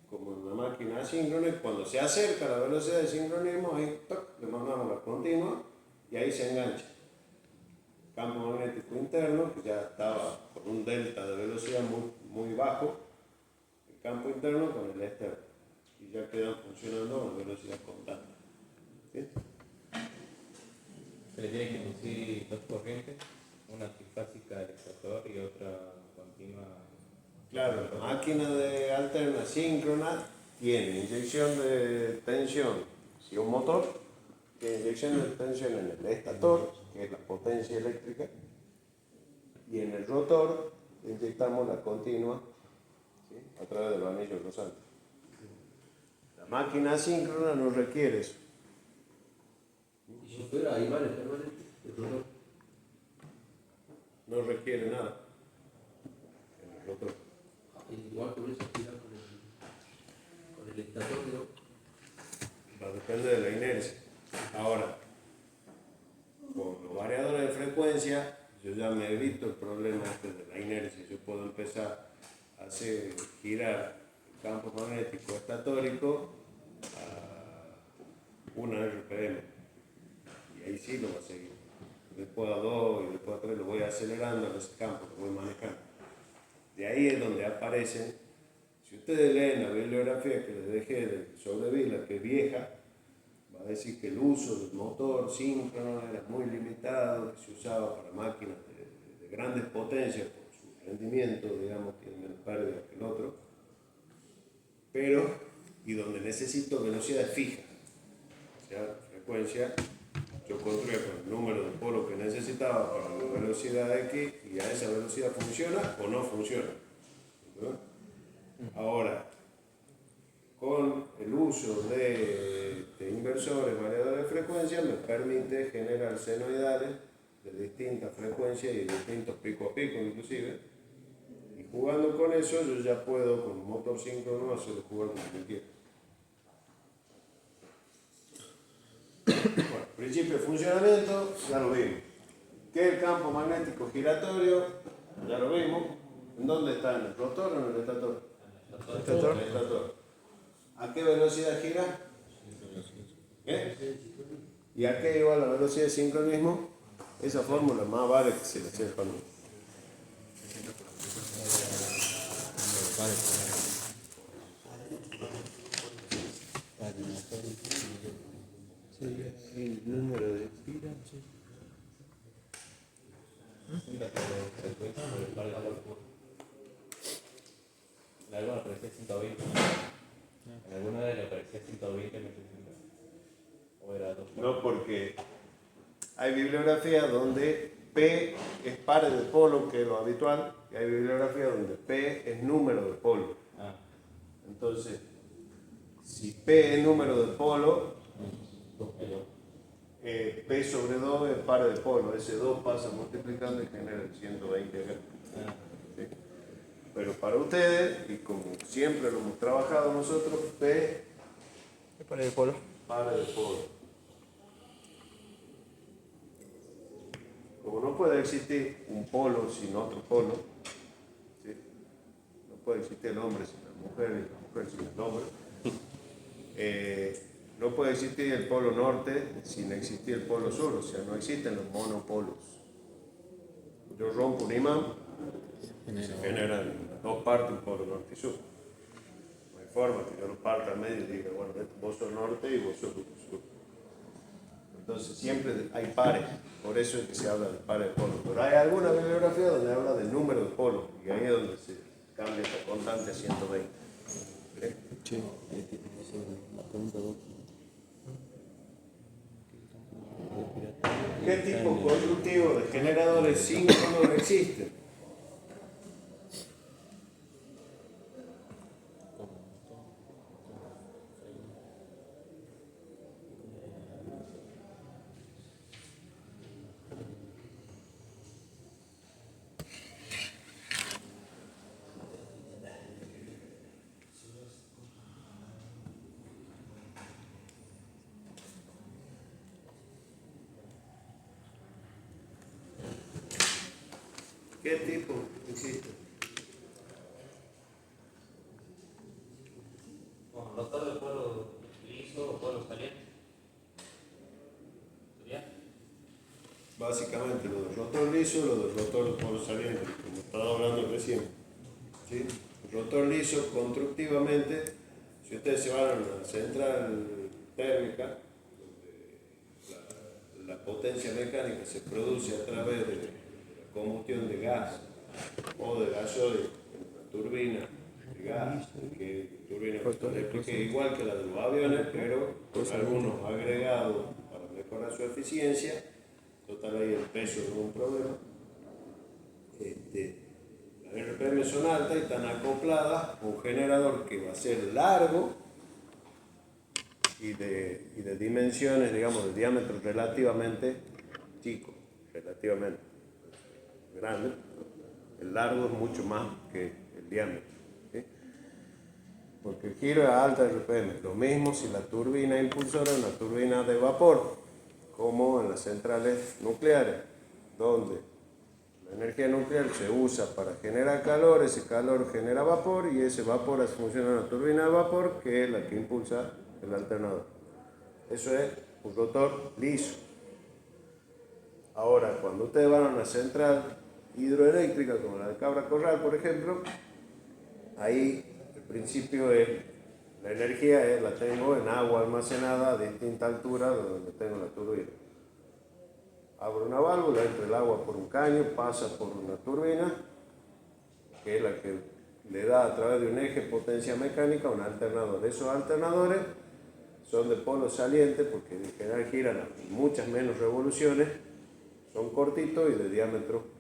como una máquina asíncrona y cuando se acerca a la velocidad de sincronismo, ahí ¡toc!, le mandamos la continua y ahí se engancha. El campo magnético interno, que ya estaba con un delta de velocidad muy bajo, el campo interno con el externo. Y ya quedan funcionando a una velocidad constante. ¿Sí? Se le tiene que inducir dos corrientes, una trifásica del estator y otra continua. Claro, la máquina de alterna síncrona tiene inyección de tensión, si un motor, tiene inyección de tensión en el estator, que es la potencia eléctrica, y en el rotor inyectamos la continua, ¿sí?, a través de los anillos rosantes. La máquina asíncrona no requiere eso. Y si fuera ahí vale permanente, el rotor. No requiere nada en el rotor. Igual con eso gira con el estator, ¿no? Va a depender de la inercia. Ahora, con los variadores de frecuencia, yo ya me evito el problema de la inercia. Yo puedo empezar a hacer girar el campo magnético estatórico a 1 RPM. Y ahí sí lo va a seguir. Después a 2 y después a 3 lo voy acelerando en ese campo que voy manejando. De ahí es donde aparecen, si ustedes leen la bibliografía que les dejé de Soldevila, que es vieja, va a decir que el uso del motor síncrono era muy limitado, que se usaba para máquinas de grandes potencias por su rendimiento, digamos, tiene menos pérdida que el otro, pero, y donde necesito velocidades fijas, o sea, frecuencia, yo construía con el número de polos que necesitaba para la velocidad X y a esa velocidad funciona o no funciona, ¿no? Ahora, con el uso de inversores, variadores de frecuencia, me permite generar senoidales de distintas frecuencias y de distintos pico a pico inclusive. Y jugando con eso, yo ya puedo, con un motor síncrono, hacer jugar como yo quiera. Bueno, principio de funcionamiento, ya lo vimos. ¿Qué es el campo magnético giratorio? Ya lo vimos. ¿En dónde está? ¿En el rotor o en el estator? En el estator. ¿A qué velocidad gira? ¿Eh? ¿Y a qué igual la velocidad de sincronismo? Esa fórmula más vale que se la sepan. El número de pi. En alguna aparecía 120. En alguna de ellas aparecía 120 metros. O era 2. No, porque hay bibliografía donde P es par de polo, que es lo habitual, y hay bibliografía donde P es número de polo. Entonces, si P es número de polo, P sobre 2 es par de polo. Ese 2 pasa multiplicando y genera el 120 acá. ¿Sí? Pero para ustedes, y como siempre lo hemos trabajado nosotros, P Para el polo. para el polo. Como no puede existir un polo sin otro polo, ¿sí? No puede existir el hombre sin la mujer y la mujer sin el hombre, no puede existir el polo norte sin existir el polo sur, o sea, no existen los monopolos. Yo rompo un imán, se generan dos partes, un polo norte y sur. No hay forma que yo lo parta al medio y diga, bueno, vos sos norte y vos sos sur. Entonces siempre hay pares, por eso es que se habla de pares de polos. Pero hay alguna bibliografía donde habla del número de polos, y ahí es donde se cambia esta constante a 120. ¿Okay? Sí, la pregunta 2. ¿Qué tipo constructivo de generadores síncronos existe? ¿Qué tipo existe? Bueno, rotor de polo liso o polo saliente. ¿Sería? Básicamente lo del rotor liso, lo del rotor de polo saliente, como estaba hablando recién. ¿Sí? Rotor liso, constructivamente, si ustedes se van a la central térmica, donde la potencia mecánica se produce a través de la combustión de gas o de gasoil en una turbina de gas, que turbina eléctrica igual que la de los aviones, pero con algunos agregados para mejorar su eficiencia. Total, ahí el peso no es un problema. Las RPM son altas y están acopladas a un generador que va a ser largo y de dimensiones, digamos, de diámetro relativamente chico, relativamente grande. El largo es mucho más que el diámetro, ¿sí? Porque el giro es a alta RPM. Lo mismo si la turbina impulsora es una turbina de vapor, como en las centrales nucleares, donde la energía nuclear se usa para generar calor, ese calor genera vapor y ese vapor hace funcionar una turbina de vapor que es la que impulsa el alternador. Eso es un rotor liso. Ahora, cuando ustedes van a una central hidroeléctrica como la de Cabra Corral, por ejemplo, ahí el principio es, la energía la tengo en agua almacenada a distinta altura de donde tengo la turbina. Abro una válvula, entra el agua por un caño, pasa por una turbina, que es la que le da a través de un eje potencia mecánica un alternador. Esos alternadores son de polo saliente porque en general giran a muchas menos revoluciones, son cortitos y de diámetro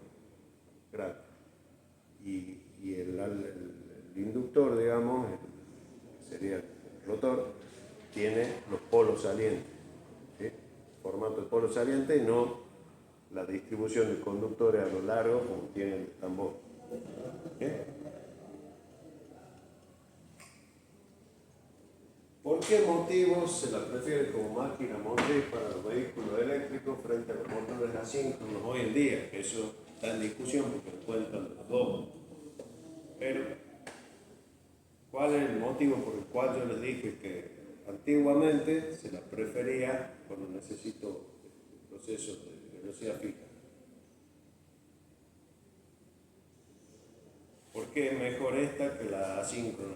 grande. Y el inductor, digamos, sería el rotor, tiene los polos salientes, ¿sí? Formato de polo saliente y no la distribución de conductores a lo largo como tiene el tambor. ¿Sí? ¿Por qué motivo se la prefiere como máquina motriz para los vehículos eléctricos frente a los motores asíncronos hoy en día? Que eso está en discusión porque cuentan los dos. Pero, ¿cuál es el motivo por el cual yo les dije que antiguamente se la prefería cuando necesito procesos de velocidad fija? ¿Por qué es mejor esta que la asíncrona?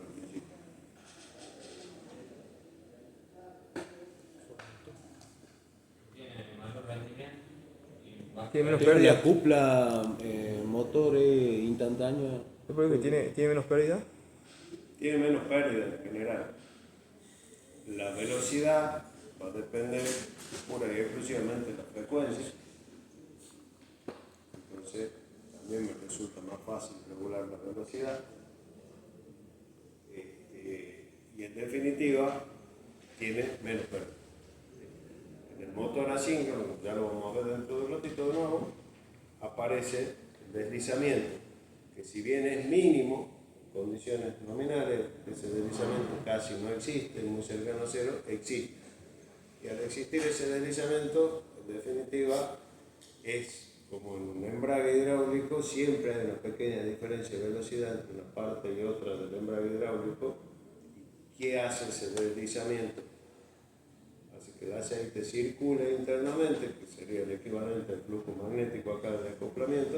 Tiene menos La pérdida. cupla, motores instantáneos. ¿Es porque tiene menos pérdida? Tiene menos pérdida en general. La velocidad va a depender pura y exclusivamente de la frecuencia. Entonces, también me resulta más fácil regular la velocidad. Y en definitiva, tiene menos pérdida. En el motor asíncrono, ya lo vamos a ver dentro de un ratito de nuevo, aparece el deslizamiento, que si bien es mínimo, condiciones nominales, ese deslizamiento casi no existe, muy cercano a cero, existe. Y al existir ese deslizamiento, en definitiva, es como en un embrague hidráulico, siempre hay una pequeña diferencia de velocidad entre una parte y otra del embrague hidráulico. ¿Qué hace ese deslizamiento? Hace que el aceite circule internamente, que sería el equivalente al flujo magnético acá del acoplamiento,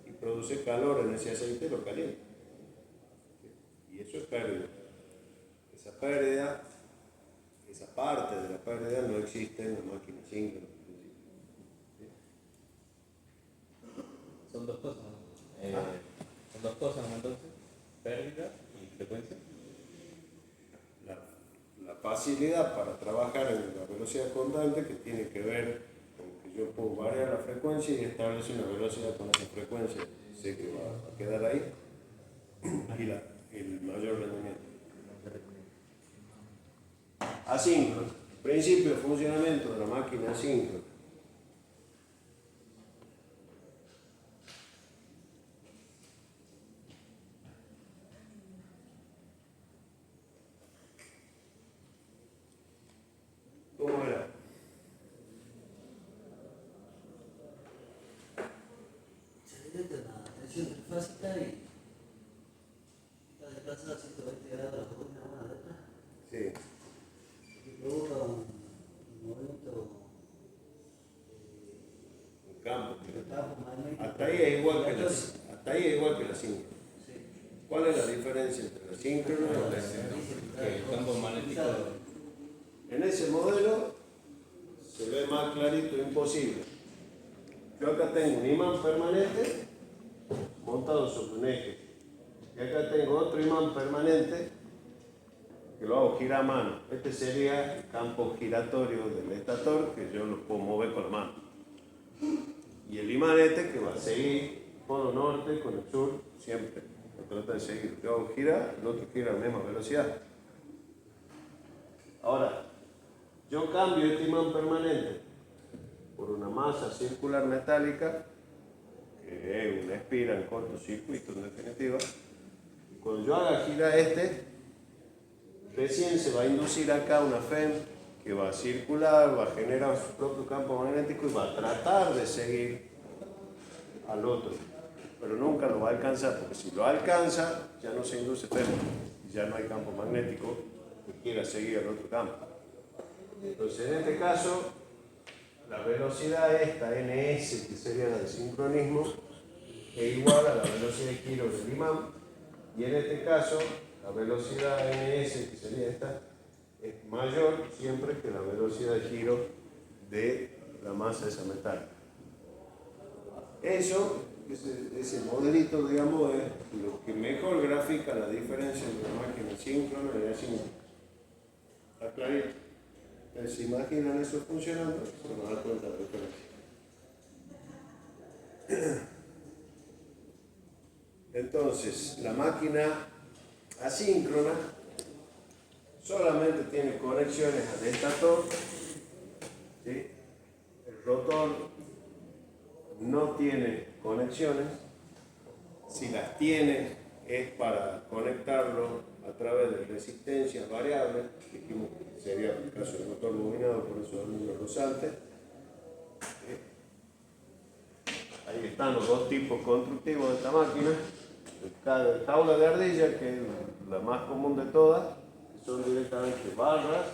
y produce calor en ese aceite y lo calienta. Y eso es pérdida. Esa pérdida, esa parte de la pérdida no existe en la máquina síncrona. Son dos cosas, ¿no? Son dos cosas, ¿no? Entonces, pérdida y frecuencia. La facilidad para trabajar en la velocidad constante, que tiene que ver con que yo puedo variar la frecuencia y establecer una velocidad con esa frecuencia, sé que va a quedar ahí, y el mayor rendimiento. Asíncrono. Principio de funcionamiento de la máquina asíncrona. ¿Cómo era? Se detecta la tensión trifásica y está desplazada a 120 grados la bobina una de otra, Sí. que provoca un movimiento Un campo. de campo magnético. Hasta ahí es igual que la síncrona. Sí. ¿Cuál es la diferencia entre la síncrona y la asíncrona? Que el campo magnético. En ese modelo se ve más clarito imposible. Yo acá tengo un imán permanente montado sobre un eje. Y acá tengo otro imán permanente que lo hago girar a mano. Este sería el campo giratorio del estator, que yo lo puedo mover con la mano. Y el imán este que va a seguir polo norte con el sur siempre. Lo trata de seguir. Yo hago girar, el otro gira a la misma velocidad. Ahora, yo cambio este imán permanente por una masa circular metálica, que es una espira en cortocircuito en definitiva. Cuando yo haga girar este, recién se va a inducir acá una FEM que va a circular, va a generar su propio campo magnético y va a tratar de seguir al otro. Pero nunca lo va a alcanzar, porque si lo alcanza, ya no se induce FEM, ya no hay campo magnético que quiera seguir al otro campo. Entonces, en este caso, la velocidad esta, NS, que sería la de sincronismo, es igual a la velocidad de giro del imán, y en este caso, la velocidad NS, que sería esta, es mayor siempre que la velocidad de giro de la masa esa metálica. Eso, ese modelito, digamos, es lo que mejor grafica la diferencia entre la máquina síncrona y la asíncrona. ¿Está clarito? Entonces, si imaginan eso funcionando, se van a dar cuenta de la diferencia. Entonces, la máquina asíncrona solamente tiene conexiones al estator, ¿sí? El rotor no tiene conexiones. Si las tiene es para conectarlo a través de resistencias variables, dijimos que sería el caso del rotor bobinado, por eso el número rozante. Ahí están los dos tipos constructivos de esta máquina. El jaula de ardilla, que es la más común de todas, que son directamente barras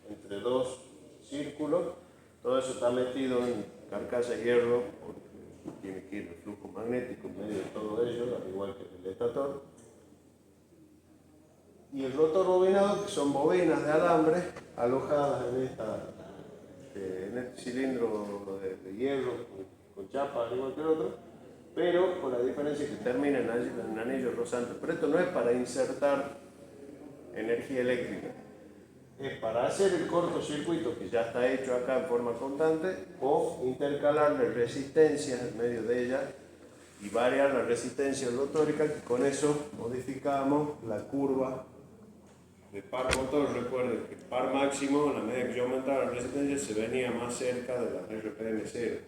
entre dos círculos. Todo eso está metido en carcasa de hierro, porque tiene que ir el flujo magnético en medio de todo ello, al igual que el estator. Y el rotor bobinado, que son bobinas de alambre alojadas en este cilindro de hierro con chapa, al igual que el otro, pero con la diferencia que termina en anillo rozante. Pero esto no es para insertar energía eléctrica, es para hacer el cortocircuito que ya está hecho acá en forma constante, o intercalarle resistencias en medio de ella y variar la resistencia rotórica, que con eso modificamos la curva de par motor. Recuerden que par máximo, a la medida que yo aumentaba la resistencia, se venía más cerca de la RPM 0,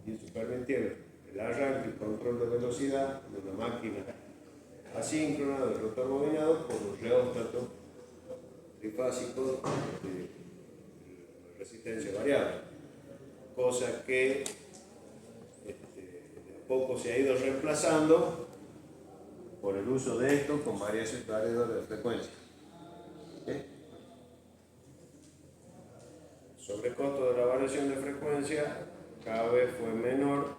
y eso permitía el arranque y control de velocidad de una máquina asíncrona de rotor bobinado por un reóstato trifásico de resistencia variable, cosa que de a poco se ha ido reemplazando por el uso de esto con variaciones de frecuencia. ¿Okay? El sobrecosto de la variación de frecuencia cada vez fue menor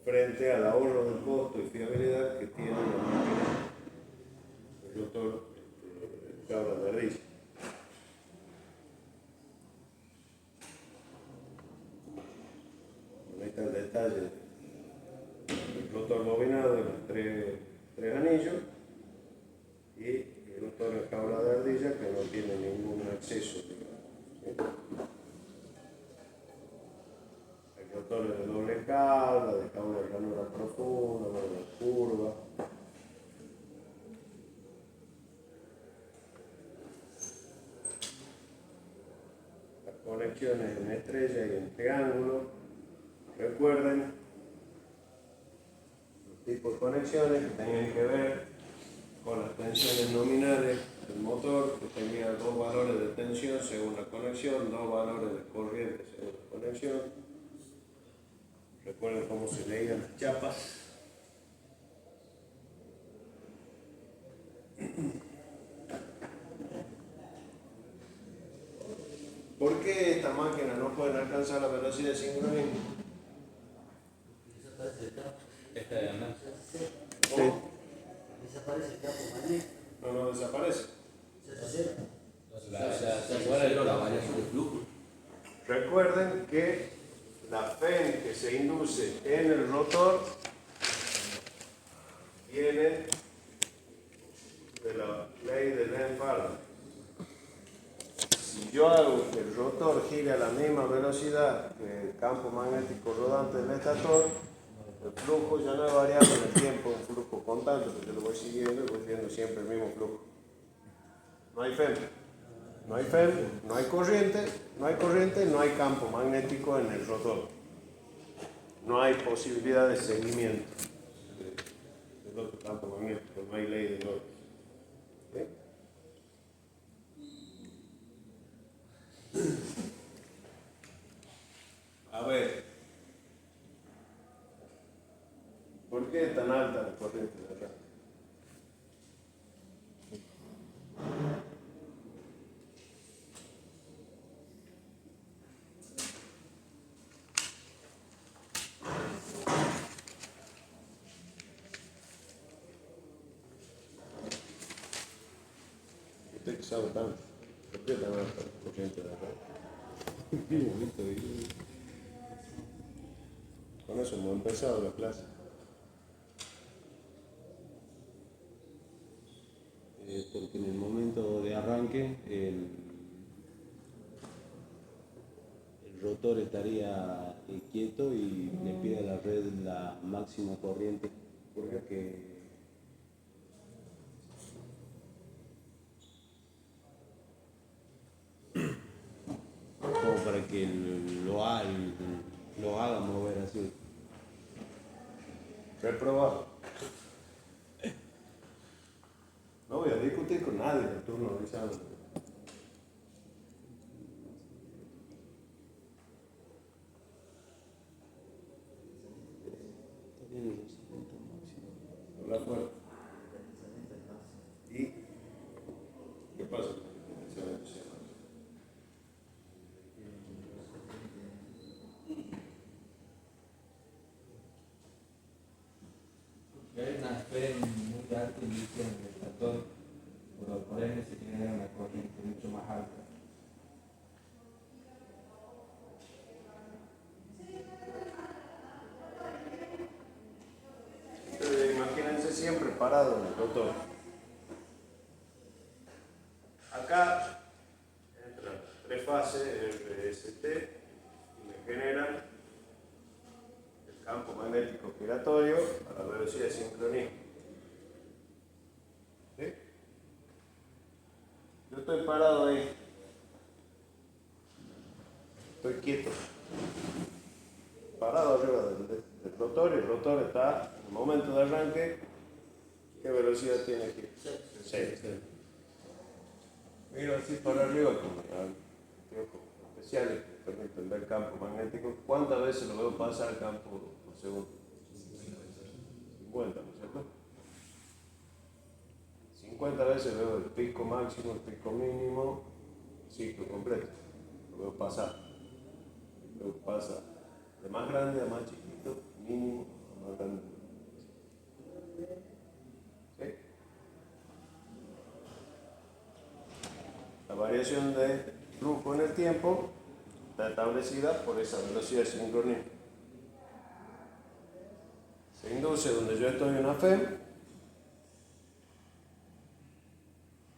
frente al ahorro del costo y fiabilidad que tiene la máquina el rotor cabra de ardilla. Ahí está el detalle del rotor bobinado de los tres anillos y el rotor en cabra de ardilla que no tiene ningún acceso, digamos, ¿sí? Hay rotores de doble cabra, de cabra de ranura profunda, de curva. Las conexiones en estrella y en triángulo. Recuerden los tipos de conexiones que tenían que ver con las tensiones nominales del motor, que tenía dos valores de tensión según la conexión, dos valores de corriente según la conexión. Recuerden cómo se leían las chapas. ¿Por qué esta máquina no puede alcanzar la velocidad de sincronismo? Desaparece el campo. Esta de acá. ¿Cómo? Desaparece el campo magnético. No desaparece. Se hace cero. La variación de flujo. Recuerden que la FEN que se induce en el rotor viene de la ley de Lenz-Faraday. Si yo hago que el rotor gire a la misma velocidad que el campo magnético rodante del estator, el flujo ya no es variable en el tiempo, es un flujo constante, porque yo lo voy siguiendo y voy viendo siempre el mismo flujo. No hay FEN. No hay FEN, no hay corriente, no hay campo magnético en el rotor. No hay posibilidad de seguimiento del otro campo magnético, no hay ley de Lorentz. ¿Okay? A ver, ¿por qué es tan alta la corriente de arranque? Usted que sabe tanto, ¿por qué tan alta la corriente de arranque? Con eso hemos empezado la clase. Porque en el momento de arranque el rotor estaría quieto y le pide a la red la máxima corriente porque como para que lo haga mover así. Reprobado. No voy a discutir con nadie en el turno de examen. Hablar fuerte. ¿Y qué pasa? Hay una fe muy alta inducción en el estator, por ende se genera una corriente mucho más alta. Entonces, imagínense siempre parado en el rotor. Acá entran tres fases RST y me generan el campo magnético giratorio a la velocidad de sincronismo. ¿Sí? Yo estoy parado ahí. Estoy quieto. Parado arriba del el rotor y el rotor está en el momento de arranque. ¿Qué velocidad tiene aquí? 6. Miro así para arriba con anteojos especiales que permiten ver campo magnético. ¿Cuántas veces lo veo pasar campo por segundo? 50, ¿no es cierto? 50 veces veo el pico máximo, el pico mínimo, ciclo completo. Lo veo pasar. Luego pasa de más grande a más chiquito, mínimo a más grande. ¿Sí? La variación de flujo en el tiempo está establecida por esa velocidad de sincronismo. Se induce donde yo estoy una FEM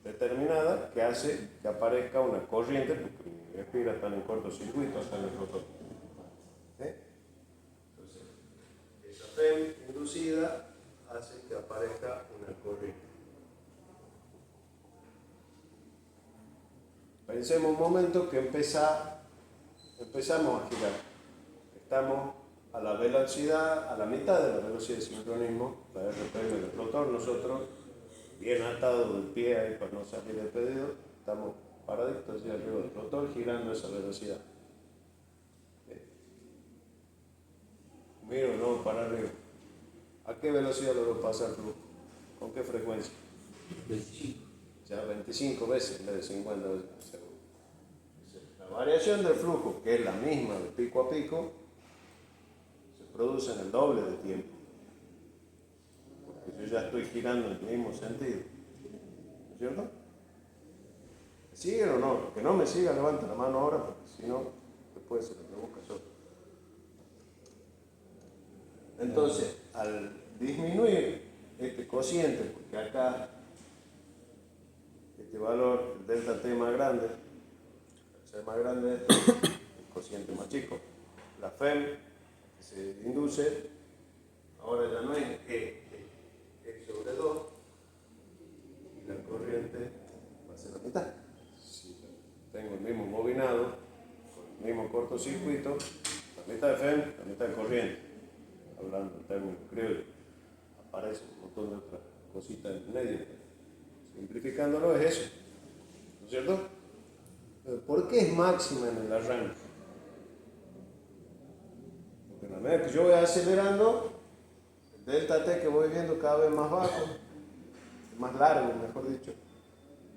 determinada que hace que aparezca una corriente, porque mis espiras están en cortocircuito, están en el rotor. ¿Sí? Entonces, esa FEM inducida hace que aparezca una corriente. Pensemos un momento que empezamos a girar. Estamos a la velocidad, a la mitad de la velocidad de sincronismo, la RPM del rotor. Nosotros, bien atados del pie ahí para no salir del pedido, estamos paraditos hacia arriba del rotor girando a esa velocidad. Miro, no, para arriba. ¿A qué velocidad lo pasa el flujo? ¿Con qué frecuencia? 25. Ya 25 veces en vez de 50 veces por segundo. La variación del flujo, que es la misma de pico a pico, se produce en el doble de tiempo. Porque yo ya estoy girando en el mismo sentido. ¿No es cierto? ¿Me siguen o no? Que no me siga, levanta la mano ahora, porque si no, después se lo busca solo. Entonces, al disminuir este cociente, porque acá este valor, el delta T más grande, al ser más grande esto, el cociente más chico, la FEM que se induce, ahora ya no es E sobre 2, y la corriente va a ser la mitad. Si tengo el mismo bobinado, con el mismo cortocircuito, la mitad de FEM, la mitad de corriente. Hablando en términos criollos, aparece un montón de otras cositas en medio. Simplificándolo es eso, ¿no es cierto? ¿Por qué es máxima en el arranque? Porque en la medida que yo voy acelerando, el delta T que voy viendo cada vez más bajo, más largo, mejor dicho,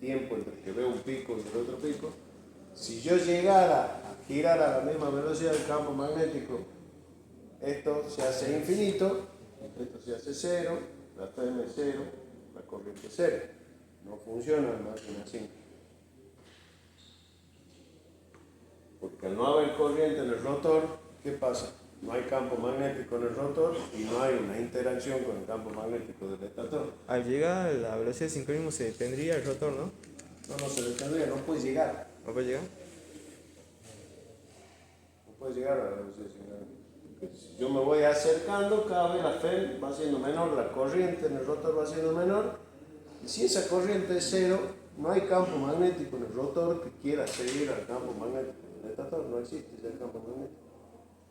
tiempo entre el que veo un pico y el otro pico. Si yo llegara a girar a la misma velocidad del campo magnético, esto se hace infinito, esto se hace cero, la FM es cero, la corriente es cero. No funciona en máquina simple. Porque al no haber corriente en el rotor, ¿qué pasa? No hay campo magnético en el rotor y no hay una interacción con el campo magnético del estator. Al llegar a la velocidad de sincronismo se detendría el rotor, ¿no? No se detendría, no puede llegar. ¿No puede llegar? No puede llegar a la velocidad de sincronismo. Si yo me voy acercando, cada vez la FEM va siendo menor, la corriente en el rotor va siendo menor, y si esa corriente es cero, no hay campo magnético en el rotor que quiera seguir al campo magnético del estator, no existe ya el campo magnético.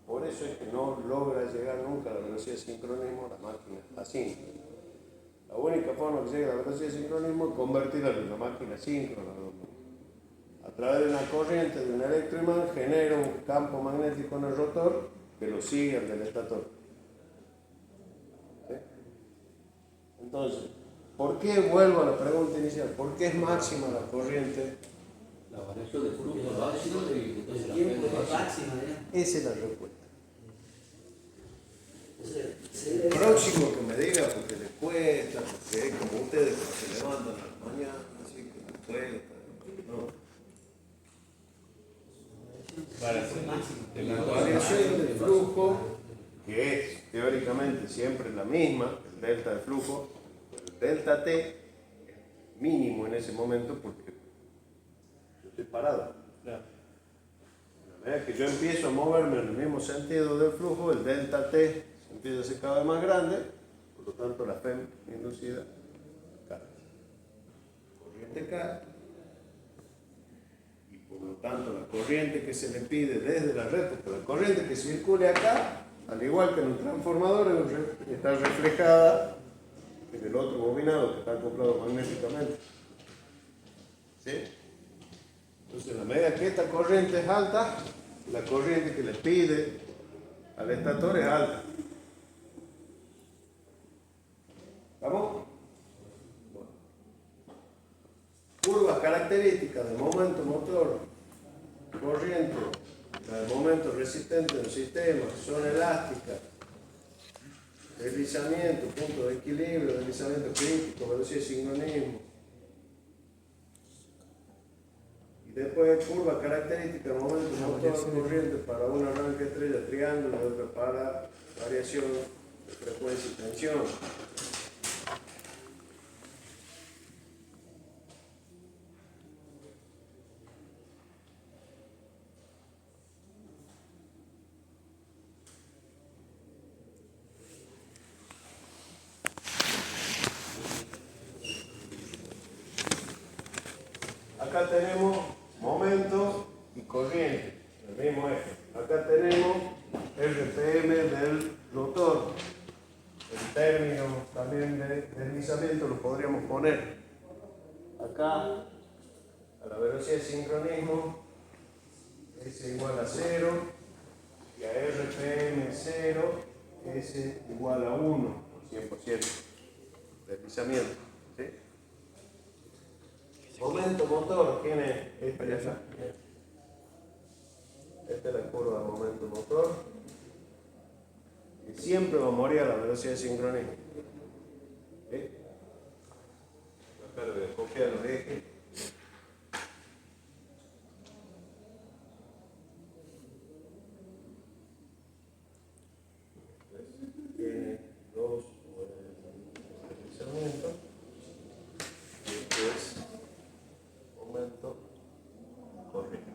Por eso es que no logra llegar nunca a la velocidad de sincronismo la máquina asíncrona. La única forma que llegue a la velocidad de sincronismo es convertirla en una máquina síncrona. A través de una corriente de un electroimán genera un campo magnético en el rotor que lo sigue al del estator. ¿Sí? Entonces, ¿por qué vuelvo a la pregunta inicial? ¿Por qué es máxima la corriente? La variación de flujo máximo y el tiempo es máxima. Esa es la respuesta. El Próximo que me diga porque le cuesta, porque es como ustedes que se levantan a la mañana, así que les cuesta. No. La variación del flujo, que es teóricamente siempre la misma, el delta de flujo, el delta T es mínimo en ese momento porque yo estoy parado. Claro. A medida que yo empiezo a moverme en el mismo sentido del flujo, el delta T se empieza a hacer cada vez más grande, por lo tanto la FEM inducida cae. La corriente cae. Por lo tanto, la corriente que se le pide desde la red, porque la corriente que circule acá al igual que en un transformador, está reflejada en el otro bobinado que está acoplado magnéticamente. ¿Sí? Entonces, en la medida que esta corriente es alta, la corriente que le pide al estator es alta. ¿Vamos? Bueno. Curvas características de momento motor, corriente, el momento resistente del sistema, son elásticas, deslizamiento, punto de equilibrio, deslizamiento crítico, velocidad de sincronismo. Y después curva característica, momento motor, corriente para un arranque estrella, triángulo, y otra para variación de frecuencia y tensión. Acá tenemos momento y corriente, el mismo eje. Acá tenemos RPM del rotor. El término también de deslizamiento lo podríamos poner acá a la velocidad de sincronismo, S igual a 0, y a RPM 0, S igual a 1, 100%. Deslizamiento. ¿Sí? Momento motor tiene esta y esta. Esta es la curva de momento motor. Y siempre va a morir a la velocidad de sincronismo. ¿Sí? Acá le voy a copiar los ejes. Tiene dos deslizamientos. Y esto es momento corriente.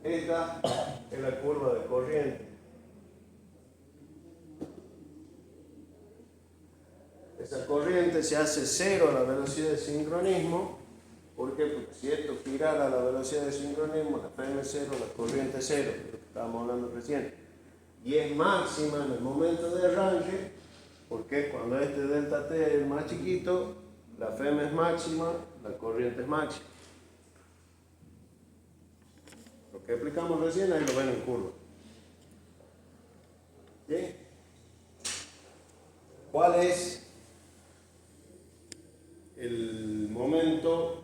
Esta es la curva de corriente. Esa corriente se hace 0 a la velocidad de sincronismo. ¿Por qué? Porque si esto girara a la velocidad de sincronismo, la FM es 0, la corriente es 0, lo que estábamos hablando recién. Y es máxima en el momento de arranque, porque cuando este delta T es más chiquito, la FM es máxima, la corriente es máxima. Lo que explicamos recién, ahí lo ven en curva. ¿Sí? ¿Cuál es el momento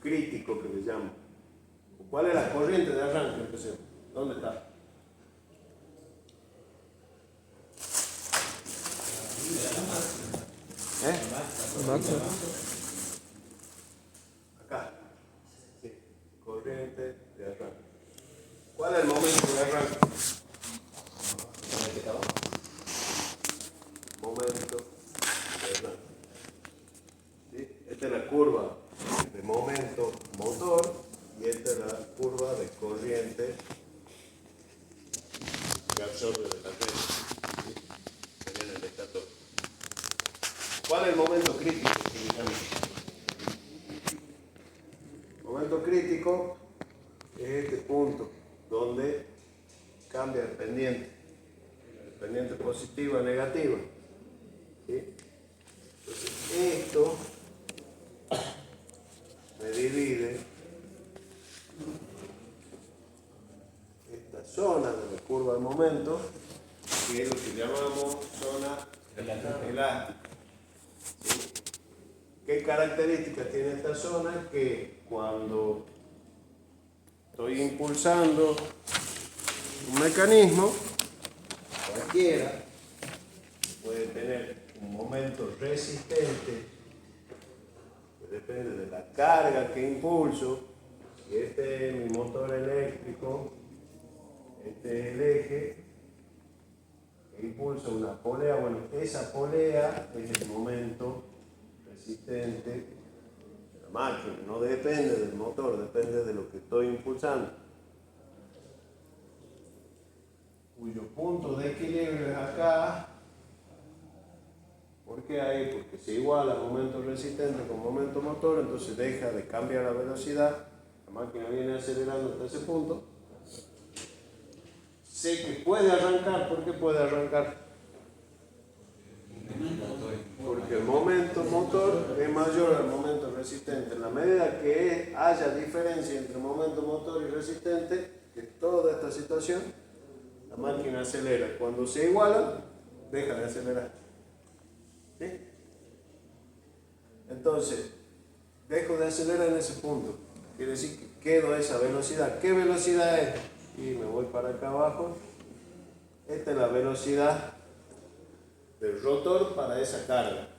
crítico que le llamo? ¿Cuál es la corriente de arranque? Empecemos. ¿Dónde está? Máximo. Acá. Sí. Corriente de arranque. ¿Cuál es el momento de arranque? Momento de arranque. ¿Sí? Esta es la curva de momento motor y esta es la curva de corriente que absorbe de la red. ¿Sí? Sería en el estator. ¿Cuál es el momento crítico? El momento crítico es este punto donde cambia el pendiente positiva a negativa. ¿Sí? Entonces, esto me divide esta zona de la curva de momento, que es lo que llamamos zona elástica. ¿Sí? ¿Qué características tiene esta zona? Que cuando estoy impulsando un mecanismo, cualquiera puede tener un momento resistente que depende de la carga que impulso. Si este es mi motor eléctrico, este es el eje que impulsa una polea. Bueno, esa polea es el momento resistente de la máquina. No depende del motor, depende de lo que estoy impulsando. cuyo punto de equilibrio es acá. ¿Por qué ahí? Porque se iguala momento resistente con momento motor, entonces deja de cambiar la velocidad, la máquina viene acelerando hasta ese punto. Sé que puede arrancar. ¿Por qué puede arrancar? Porque el momento motor es mayor al momento resistente. En la medida que haya diferencia entre momento motor y resistente, que es toda esta situación, la máquina acelera. Cuando se igualan, deja de acelerar. ¿Sí? Entonces, dejo de acelerar en ese punto. Quiere decir que quedo a esa velocidad. ¿Qué velocidad es? Y me voy para acá abajo. Esta es la velocidad del rotor para esa carga.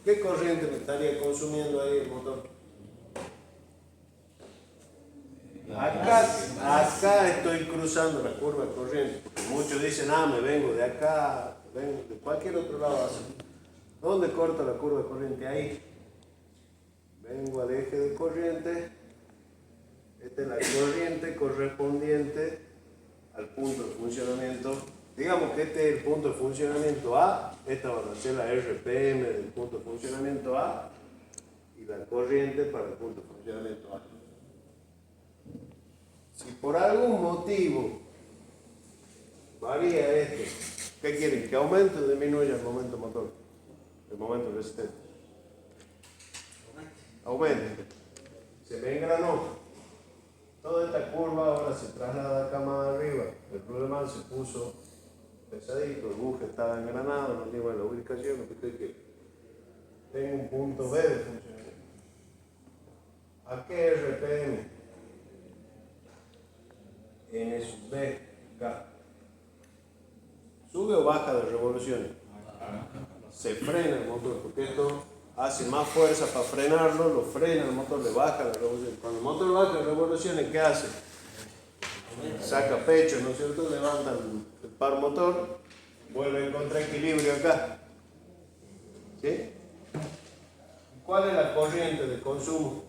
¿Qué corriente me estaría consumiendo ahí el motor? Acá estoy cruzando la curva de corriente, porque muchos dicen, me vengo de acá, vengo de cualquier otro lado. ¿Dónde corto la curva de corriente? Ahí. Vengo al eje de corriente. Esta es la corriente correspondiente al punto de funcionamiento. Digamos que este es el punto de funcionamiento A, esta va a ser la RPM del punto de funcionamiento A y la corriente para el punto de funcionamiento A. Si por algún motivo varía esto, ¿qué quieren? ¿Que aumente o disminuya el momento motor? El momento resistente. Aumente. Se me engranó. Toda esta curva ahora se traslada acá más arriba. El problema se puso pesadito, el buje estaba engranado, no tengo la ubicación, que tengo un punto B de funcionamiento. ¿A qué RPM? N sub B, K. ¿Sube o baja de revoluciones? Se frena el motor, porque esto hace más fuerza para frenarlo, lo frena el motor, le baja la revolución. Cuando el motor baja de revoluciones, ¿qué hace? Saca pecho, ¿no es cierto? Levanta el par motor, vuelve a encontrar equilibrio acá. ¿Sí? ¿Cuál es la corriente de consumo?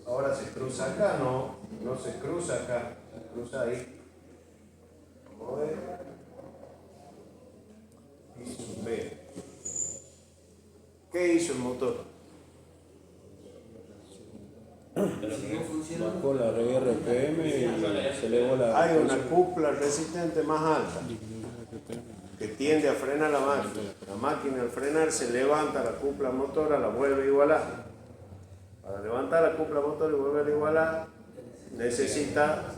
Ahora se cruza acá, no se cruza acá, se cruza ahí. Vamos a ver. Y sub B. ¿Qué hizo el motor? Bajó la RPM y se elevó la... Hay una cúpula resistente más alta que tiende a frenar la máquina. La máquina al frenar se levanta la cúpula motora, la vuelve a igualar. Para levantar la cúpula motora y volver a igualar, necesita,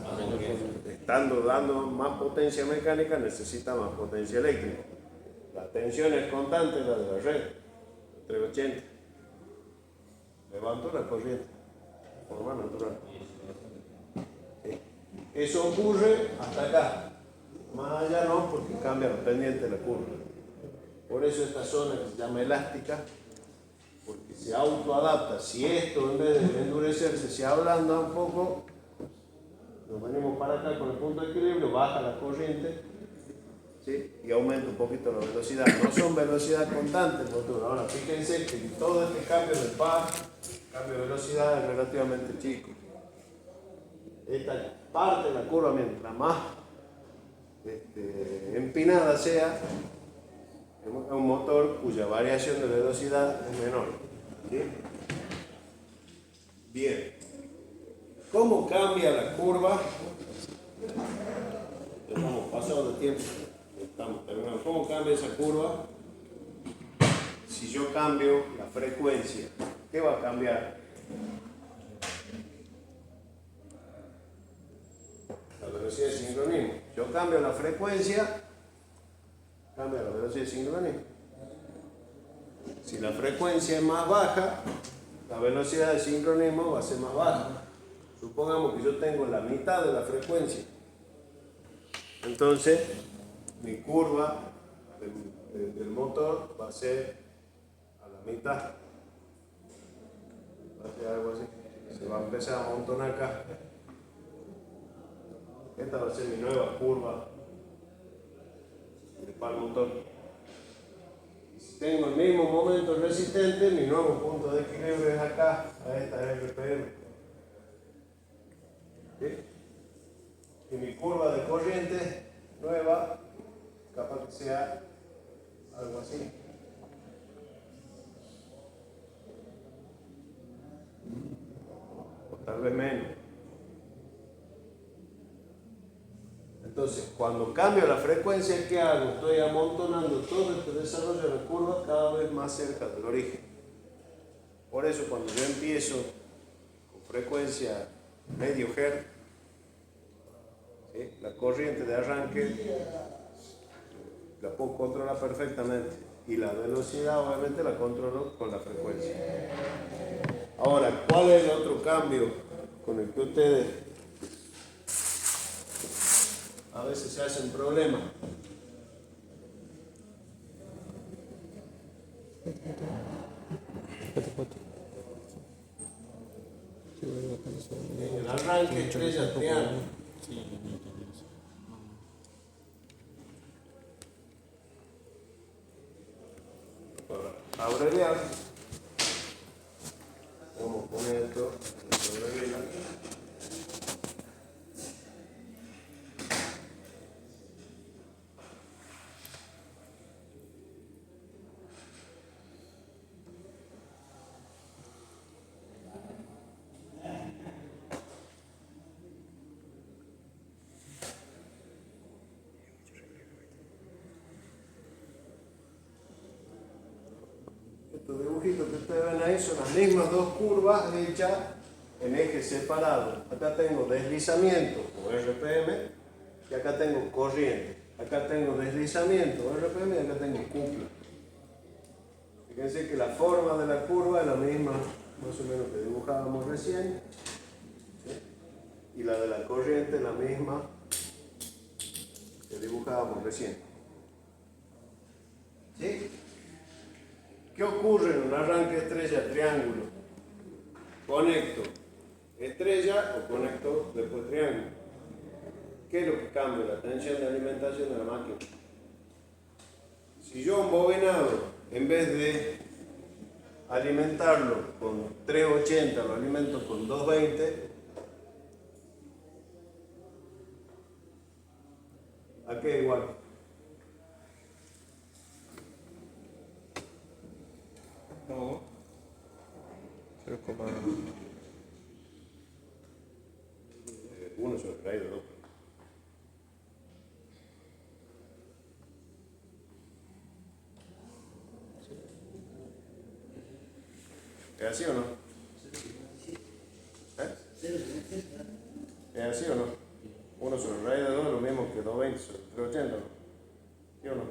estando dando más potencia mecánica, necesita más potencia eléctrica. La tensión es constante, la de la red, 380. Levantó la corriente. Forma natural. Eso ocurre hasta acá. Más allá no, porque cambia la pendiente de la curva. Por eso esta zona que se llama elástica, porque se autoadapta. Si esto en vez de endurecerse se ablanda un poco, nos venimos para acá con el punto de equilibrio, baja la corriente, ¿sí? Y aumenta un poquito la velocidad. No son velocidades constantes, motor. Ahora fíjense que todo este cambio de par, cambio de velocidad es relativamente chico. Esta parte de la curva, mientras más empinada sea, es un motor cuya variación de velocidad es menor. ¿Sí? Bien. ¿Cómo cambia la curva? Estamos pasando de tiempo. Estamos terminando. ¿Cómo cambia esa curva? Si yo cambio la frecuencia, ¿qué va a cambiar? La velocidad de sincronismo. Yo cambio la frecuencia, cambia la velocidad de sincronismo. Si la frecuencia es más baja, la velocidad de sincronismo va a ser más baja. Supongamos que yo tengo la mitad de la frecuencia. Entonces, mi curva del motor va a ser a la mitad. Va a ser algo así. Se va a empezar a amontonar acá. Esta va a ser mi nueva curva de par motor. Y si tengo el mismo momento resistente, mi nuevo punto de equilibrio es acá, a esta RPM. ¿Sí? curva de corriente nueva, capaz que sea algo así. O tal vez menos. Entonces, cuando cambio la frecuencia, ¿qué hago? Estoy amontonando todo este desarrollo de la curva cada vez más cerca del origen. Por eso, cuando yo empiezo con frecuencia medio hertz, ¿sí?, la corriente de arranque la puedo controlar perfectamente. Y la velocidad, obviamente, la controlo con la frecuencia. Ahora, ¿cuál es el otro cambio con el que ustedes a veces se hacen problemas? En el arranque estrella triángulo. Para abreviar, vamos a poner esto en abreviar. Estos dibujitos que ustedes ven ahí son las mismas dos curvas hechas en ejes separados. Acá tengo deslizamiento o RPM y acá tengo corriente. Acá tengo deslizamiento o RPM y acá tengo cupla. Fíjense que la forma de la curva es la misma más o menos que dibujábamos recién, ¿sí?, y la de la corriente es la misma que dibujábamos recién. ¿Sí? ¿Qué ocurre en un arranque estrella triángulo? Conecto estrella o conecto después triángulo. ¿Qué es lo que cambia? La tensión de alimentación de la máquina. Si yo embobinado, en vez de alimentarlo con 380, lo alimento con 220, ¿a qué es igual? No. 1 sobre raíz de 2. ¿Es así o no? ¿Es así o no? 1 sobre raíz de 2 es lo mismo que 220 sobre 380, ¿no? ¿Sí o no?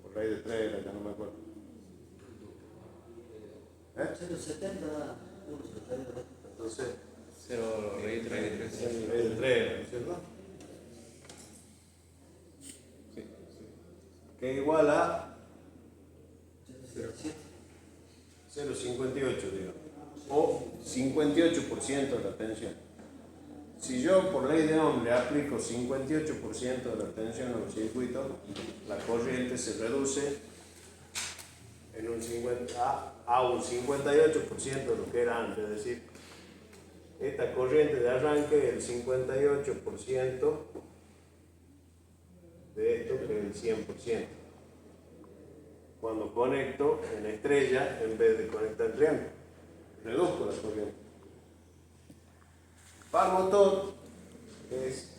Por raíz de 3 era, ya no me acuerdo. 170 da 1 sobre raíz de 2. Entonces, 0 raíz de 3. raíz de 3 era, ¿no es cierto? Sí. Que es igual a 0,7. 0,58, digamos, o 58% de la tensión. Si yo por ley de Ohm le aplico 58% de la tensión a un circuito, la corriente se reduce en un 50, a un 58% de lo que era antes. Es decir, esta corriente de arranque es el 58% de esto, que es el 100%. Cuando conecto en estrella en vez de conectar en triángulo, reduzco la corriente. Par motor es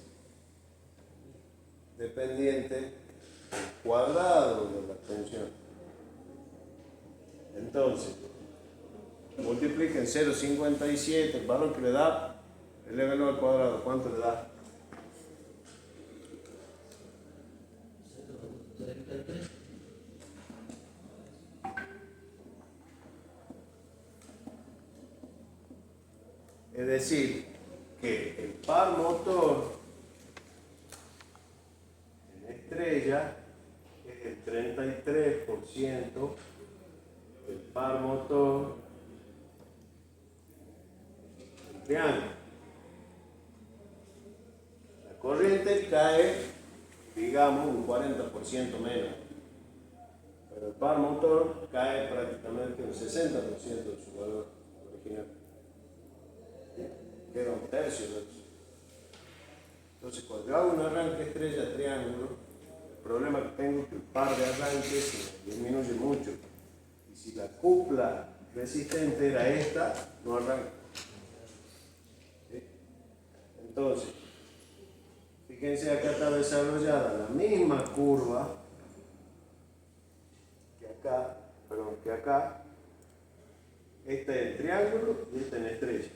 dependiente del cuadrado de la tensión. Entonces, multipliquen 0,57, el valor que le da, elévenlo al cuadrado, ¿cuánto le da? 0,33. Es decir, que el par motor en estrella es el 33% del par motor en triángulo. La corriente cae, digamos, un 40% menos, pero el par motor cae prácticamente un 60% de su valor original. Queda un tercio de eso. Entonces, cuando yo hago un arranque estrella triángulo, el problema que tengo es que el par de arranques se disminuye mucho. Y si la cupla resistente era esta, no arranca. ¿Sí? Entonces, fíjense, acá está desarrollada la misma curva que acá. Esta en triángulo y esta en estrella.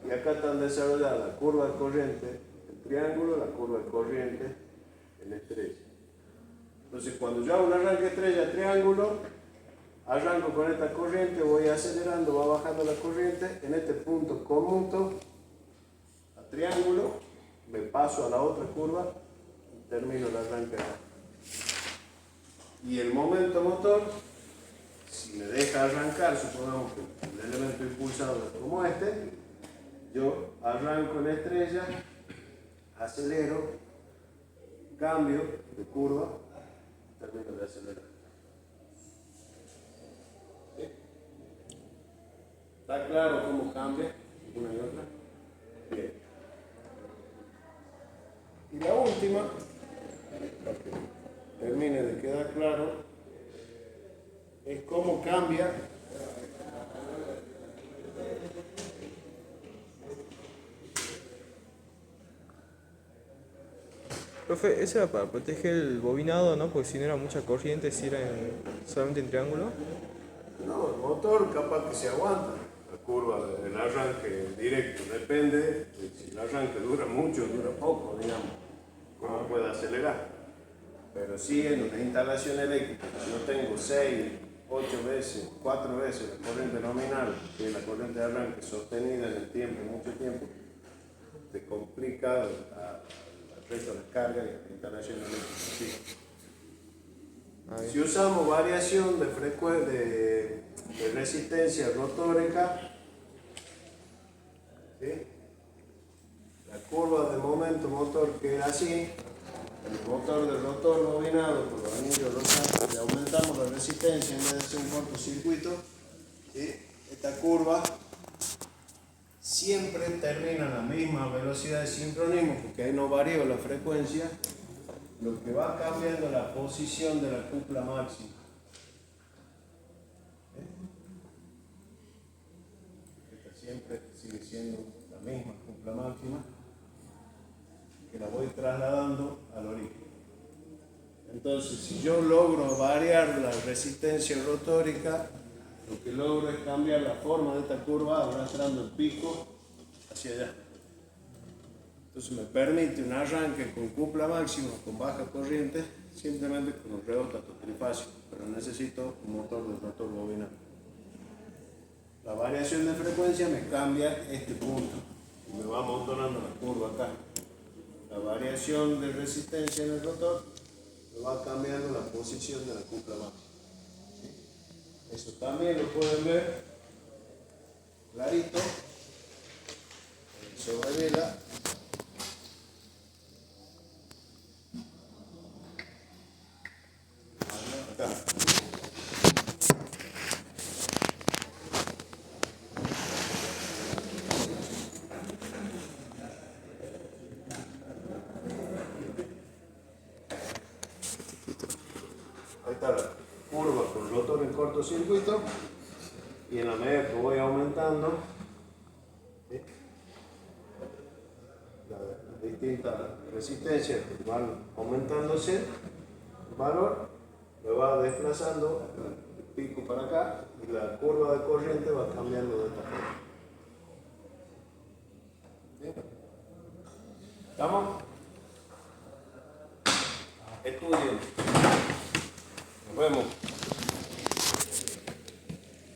Y acá están desarrolladas la curva de corriente en triángulo, la curva de corriente en estrella. Entonces, cuando yo hago un arranque estrella triángulo, arranco con esta corriente, voy acelerando, va bajando la corriente, en este punto conmuto a triángulo, me paso a la otra curva y termino el arranque acá. Y el momento motor, si me deja arrancar, supongamos que el elemento impulsador es como este, yo arranco en estrella, acelero, cambio de curva, termino de acelerar. ¿Sí? ¿Está claro cómo cambia una y otra? Bien. Y la última, para que termine de quedar claro, es cómo cambia Profe, eso era para proteger el bobinado, ¿no? Porque si no era mucha corriente, si era solamente en triángulo. No, el motor capaz que se aguanta la curva del arranque directo, depende de si el arranque dura mucho o dura poco, digamos, cómo puede acelerar. Pero sí, en una instalación eléctrica, si yo tengo 6, 8 veces, 4 veces la corriente nominal, que es la corriente de arranque sostenida en el tiempo, mucho tiempo, te complica el resto de las cargas y la instalación eléctrica. Sí. Si usamos variación de resistencia rotórica, ¿sí? La curva de momento motor que era así, el motor del rotor bobinado por los anillos rotantes, le aumentamos la resistencia en vez de hacer un cortocircuito, ¿sí? Esta curva siempre termina a la misma velocidad de sincronismo, porque ahí no varía la frecuencia. Lo que va cambiando es la posición de la cupla máxima. Esta siempre sigue siendo la misma cupla máxima, que la voy trasladando al origen. Entonces, si yo logro variar la resistencia rotórica, lo que logro es cambiar la forma de esta curva arrastrando el pico hacia allá. Entonces me permite un arranque con cupla máxima, con baja corriente, simplemente con un rebotato trifásico, pero necesito un motor de rotor bobinado. La variación de frecuencia me cambia este punto y me va motorando la curva acá. La variación de resistencia en el rotor me va cambiando la posición de la cupla máxima. Eso también lo pueden ver clarito sobre vela. Acá. Ahí está la curva con rotor en cortocircuito, y en la medida que voy aumentando, ¿sí? Las distintas resistencias van aumentándose, el valor me va desplazando el pico para acá y la curva de corriente va cambiando de esta forma. ¿Sí? ¿Estamos? Estudien. Nos vemos.